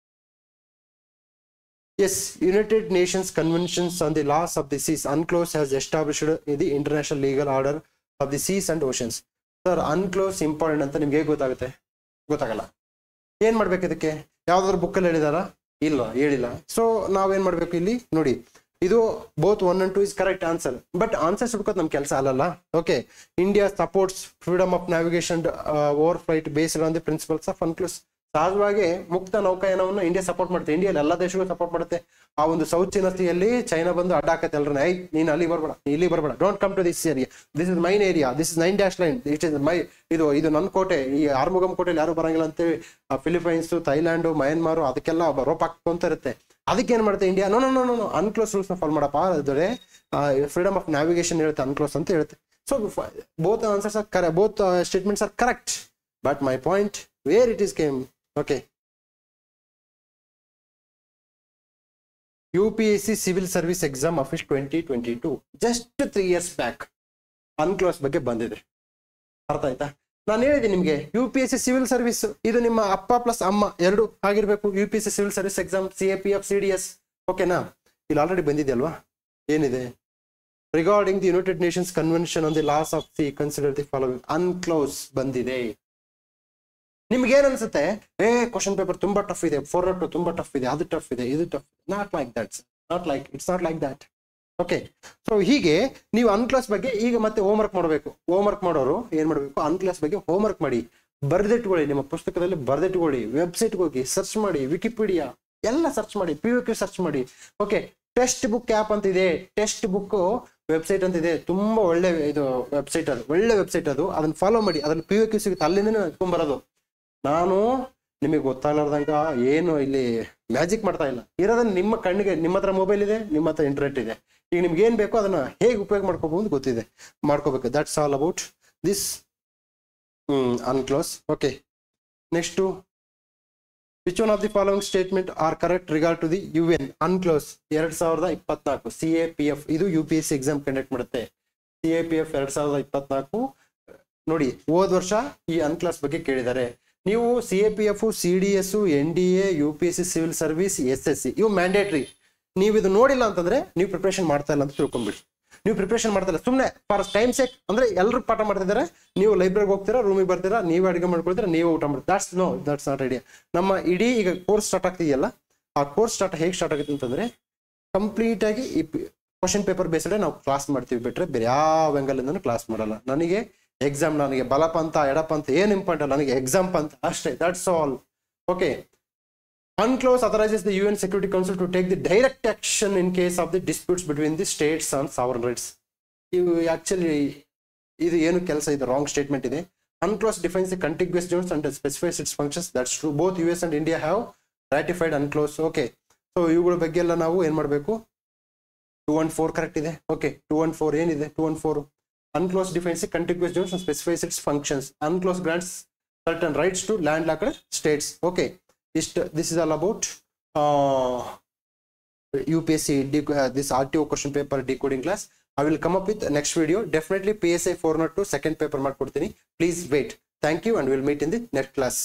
yes, United Nations Conventions on the Laws of the Seas, UNCLOS, has established the international legal order of the seas and oceans. Sir UNCLOS important ಅಂತ ನಿಮ್ಗೆ ಗೊತ್ತಾಗುತ್ತೆ? ಗೊತ್ತಾಗಲ್ಲ. ಏನ್ ಮಾಡ್ಬೇಕು ಇದಕ್ಕೆ? ಯಾವ್ದಾದ್ರು ಬುಕ್ಕಲ್ಲಿ ಹೇಳಿದಾರ? ಇಲ್ಲ, ಹೇಳಿಲ್ಲ. ಸೊ ನಾವೇನ್ ಮಾಡ್ಬೇಕು ಇಲ್ಲಿ ನೋಡಿ, ಇದು both 1 and 2 is correct answer. But answers ಹುಡ್ಕೋದು ನಮ್ ಕೆಲಸ ಅಲ್ಲಲ್ಲ. Okay, India supports freedom of navigation over flight based on the principles of UNCLOS. ಸಹಜವಾಗಿ ಮುಕ್ತ ನೌಕಾಯಾನವನ್ನು ಇಂಡಿಯಾ ಸಪೋರ್ಟ್ ಮಾಡುತ್ತೆ. ಇಂಡಿಯಾದಲ್ಲಿ ಎಲ್ಲ ದೇಶಗಳು ಸಪೋರ್ಟ್ ಮಾಡುತ್ತೆ. ಆ ಒಂದು ಸೌತ್ ಚೀನಾ ಸೀಯಲ್ಲಿ ಚೈನಾ ಬಂದು ಅಡ್ಡ ಹಾಕತ್ತೆ ಎಲ್ಲರನ್ನ, ನೀನು ಅಲ್ಲಿ ಬರ್ಬೇಡ, ಇಲ್ಲಿ ಬರ್ಬೇಡ, don't come to this area, this is mine area, this is 9 dash line, it is my, ಇದು ನನ್ನ ಕೋಟೆ, ಈ ಆರ್ಮುಗಂ ಕೋಟೆಯಲ್ಲಿ ಯಾರು ಬರಂಗಿಲ್ಲ ಅಂತೇಳಿ ಫಿಲಿಪೈನ್ಸ್, ಥೈಲ್ಯಾಂಡ್, ಮಯನ್ಮಾರ್ ಅದಕ್ಕೆಲ್ಲ ರೋಪ್ ಹಾಕೊಂತ ಇರುತ್ತೆ. ಅದಕ್ಕೆ ಏನ್ ಮಾಡುತ್ತೆ India? No no no no UNCLOS rules ನ ಫಾಲೋ ಮಾಡಪ್ಪ, ಅದ್ರೆ ಫ್ರೀಡಮ್ ಆಫ್ ನ್ಯಾವಿಗೇಷನ್ ಹೇಳುತ್ತೆ, ಅನ್ಕ್ಲೋಸ್ ಅಂತ ಹೇಳುತ್ತೆ. So both answers are both statements are correct, but my point where it is came. Okay, UPSC civil service exam office 2022 just 3 years back UNCLOS ಬಗ್ಗೆ ಬಂದಿದೆ. ಅರ್ಥ ಆಯ್ತಾ? ನಾನು ಹೇಳಿದೆ ನಿಮಗೆ, UPSC ಸಿವಿಲ್ ಸರ್ವಿಸ್ ಇದು ನಿಮ್ಮ ಅಪ್ಪ ಪ್ಲಸ್ ಅಮ್ಮ ಎರಡು ಆಗಿರ್ಬೇಕು. UPSC civil service exam CAPF CDS. ಓಕೆನಾ? ಇಲ್ಲಿ ಆಲ್ರೆಡಿ ಬಂದಿದೆ ಅಲ್ವಾ? ಏನಿದೆ? Regarding the United Nations convention on the laws of C consider the following. ಅನ್ಕ್ಲೋಸ್ ಬಂದಿದೆ. ನಿಮ್ಗೆ ಏನ್ ಅನ್ಸುತ್ತೆ? ಕ್ವಶನ್ ಪೇಪರ್ ತುಂಬಾ ಟಫ್ ಇದೆ, 402 ತುಂಬಾ ಟಫ್ ಇದೆ, ಅದು ಟಫ್ ಇದೆ, ಇದು tough. Not like that, it's not like that. Okay, so ಹೀಗೆ ನೀವು ಅನ್ಕ್ಲಾಸ್ ಬಗ್ಗೆ ಈಗ ಮತ್ತೆ ಹೋಮ್ವರ್ಕ್ ಮಾಡಬೇಕು. ಹೋಮ್ವರ್ಕ್ ಮಾಡೋರು ಏನ್ ಮಾಡಬೇಕು? ಅನ್ಕ್ಲಾಸ್ ಬಗ್ಗೆ ಹೋಮ್ವರ್ಕ್ ಮಾಡಿ, ಬರ್ದಿಟ್ಕೊಳ್ಳಿ, ನಿಮ್ಮ ಪುಸ್ತಕದಲ್ಲಿ ಬರ್ದಿಟ್ಕೊಳ್ಳಿ, ವೆಬ್ಸೈಟ್ಗೆ ಹೋಗಿ ಸರ್ಚ್ ಮಾಡಿ, ವಿಕಿಪೀಡಿಯಾ ಎಲ್ಲ ಸರ್ಚ್ ಮಾಡಿ, POQ ಸರ್ಚ್ ಮಾಡಿ. ಓಕೆ, ಟೆಕ್ಸ್ಟ್ ಬುಕ್ ಆ್ಯಪ್ ಅಂತ ಇದೆ, ಟೆಕ್ಸ್ಟ್ ಬುಕ್ ವೆಬ್ಸೈಟ್ ಅಂತ ಇದೆ, ತುಂಬಾ ಒಳ್ಳೆ ಇದು ವೆಬ್ಸೈಟ್, ಅದು ಒಳ್ಳೆ ವೆಬ್ಸೈಟ್, ಅದು ಅದನ್ನ ಫಾಲೋ ಮಾಡಿ, ಅದ್ರಲ್ಲಿ POQ ಸಿಗುತ್ತೆ, ಅಲ್ಲಿಂದನೇ ಎತ್ಕೊಂಡ್ಬರೋದು. ನಾನು ನಿಮಗೆ ಗೊತ್ತಾಗ್ಲಾರ್ದಂಗ ಏನು ಇಲ್ಲಿ ಮ್ಯಾಜಿಕ್ ಮಾಡ್ತಾ ಇಲ್ಲ. ಇರೋದನ್ನ ನಿಮ್ಮ ಕಣ್ಣಿಗೆ, ನಿಮ್ಮ ಹತ್ರ ಮೊಬೈಲ್ ಇದೆ, ನಿಮ್ಮ ಹತ್ರ ಇಂಟರ್ನೆಟ್ ಇದೆ, ಈಗ ನಿಮ್ಗೆ ಏನ್ ಬೇಕೋ ಅದನ್ನ ಹೇಗೆ ಉಪಯೋಗ ಮಾಡ್ಕೋಬಹುದು ಗೊತ್ತಿದೆ, ಮಾಡ್ಕೋಬೇಕು. That's all about this UNCLOS. Okay, next, which one of the following statement are correct regard to the UN UNCLOS 2024 CAPF. ಇದು UPSC ಎಕ್ಸಾಮ್ ಕಂಡಕ್ಟ್ ಮಾಡುತ್ತೆ. CAPF 2024 ನೋಡಿ, ಹೋದ ವರ್ಷ ಈ ಅನ್ಕ್ಲಾಸ್ ಬಗ್ಗೆ ಕೇಳಿದ್ದಾರೆ. ನೀವು CAPF, CDS, NDA, UPSC civil service, SSC ಇವು ಮ್ಯಾಂಡೇಟ್ರಿ. ನೀವು ಇದು ನೋಡಿಲ್ಲ ಅಂತಂದ್ರೆ ನೀವು ಪ್ರಿಪ್ರೇಷನ್ ಮಾಡ್ತಾ ಇಲ್ಲ ಅಂತ ತಿಳ್ಕೊಂಡ್ಬಿಡಿ. ನೀವು ಪ್ರಿಪ್ರೇಷನ್ ಮಾಡ್ತಾ ಇಲ್ಲ, ಸುಮ್ಮನೆ ಫಾರ್ ಟೈಮ್ ಸೇಕ್, ಅಂದ್ರೆ ಎಲ್ಲರೂ ಪಾಠ ಮಾಡ್ತಿದ್ದಾರೆ, ನೀವು ಲೈಬ್ರರಿಗೆ ಹೋಗ್ತೀರಾ, ರೂಮಿಗೆ ಬರ್ತೀರಾ, ನೀವೇ ಅಡುಗೆ ಮಾಡ್ಕೊಳ್ತೀರಾ, ನೀವೇ ಊಟ ಮಾಡ್ತೀರಾ. That's not idea. ನಮ್ಮ ಇಡೀ ಈಗ ಕೋರ್ಸ್ ಸ್ಟಾರ್ಟ್ ಆಗ್ತಿದೆಯಲ್ಲ, ಆ ಕೋರ್ಸ್ ಹೇಗೆ ಸ್ಟಾರ್ಟ್ ಆಗುತ್ತೆ ಅಂತಂದ್ರೆ ಕಂಪ್ಲೀಟ್ ಆಗಿ ಈ ಕ್ವಶನ್ ಪೇಪರ್ ಬೇಸ್ಡ್ ನಾವು ಕ್ಲಾಸ್ ಮಾಡ್ತೀವಿ, ಬಿಟ್ರೆ ಬೇರೆ ಯಾವ ಆಂಗಲ್ ಇಂದನೂ ಕ್ಲಾಸ್ ಮಾಡಲ್ಲ. ನನಗೆ ಎಕ್ಸಾಮ್, ನನಗೆ ಬಲಪಂಥ ಎಡಪಂಥ ಏನು ಇಂಪಾರ್ಟೆಂಟ್ ಅಲ್ಲ, ನನಗೆ ಎಕ್ಸಾಮ್ ಪಂಥ ಅಷ್ಟೇ. That's all. Okay, UNCLOS authorizes the UN Security Council to take the direct action in case of the disputes between the states on sovereign rights. You actually, ಇದು ಏನು ಕೆಲಸ ಇದೆ? ರಾಂಗ್ ಸ್ಟೇಟ್ಮೆಂಟ್ ಇದೆ. UNCLOS defines the contiguous zones and specifies its functions. That's true. Both US and India have ratified UNCLOS. Okay, so ಇವುಗಳ ಬಗ್ಗೆ ಎಲ್ಲ ನಾವು ಏನ್ ಮಾಡಬೇಕು? 214 ಕರೆಕ್ಟ್ ಇದೆ. ಓಕೆ, 214 ಏನಿದೆ? 214 UNCLOS defines the contiguous zones and specifies its functions. UNCLOS grants certain rights to landlocked states. Okay, this is all about UPSC this RTO question paper decoding class. I will come up with next video. Definitely PSI 402 second paper ಮಾಡ್ಕೊಡ್ತೀನಿ. Please wait. Thank you and we'll meet in the next class.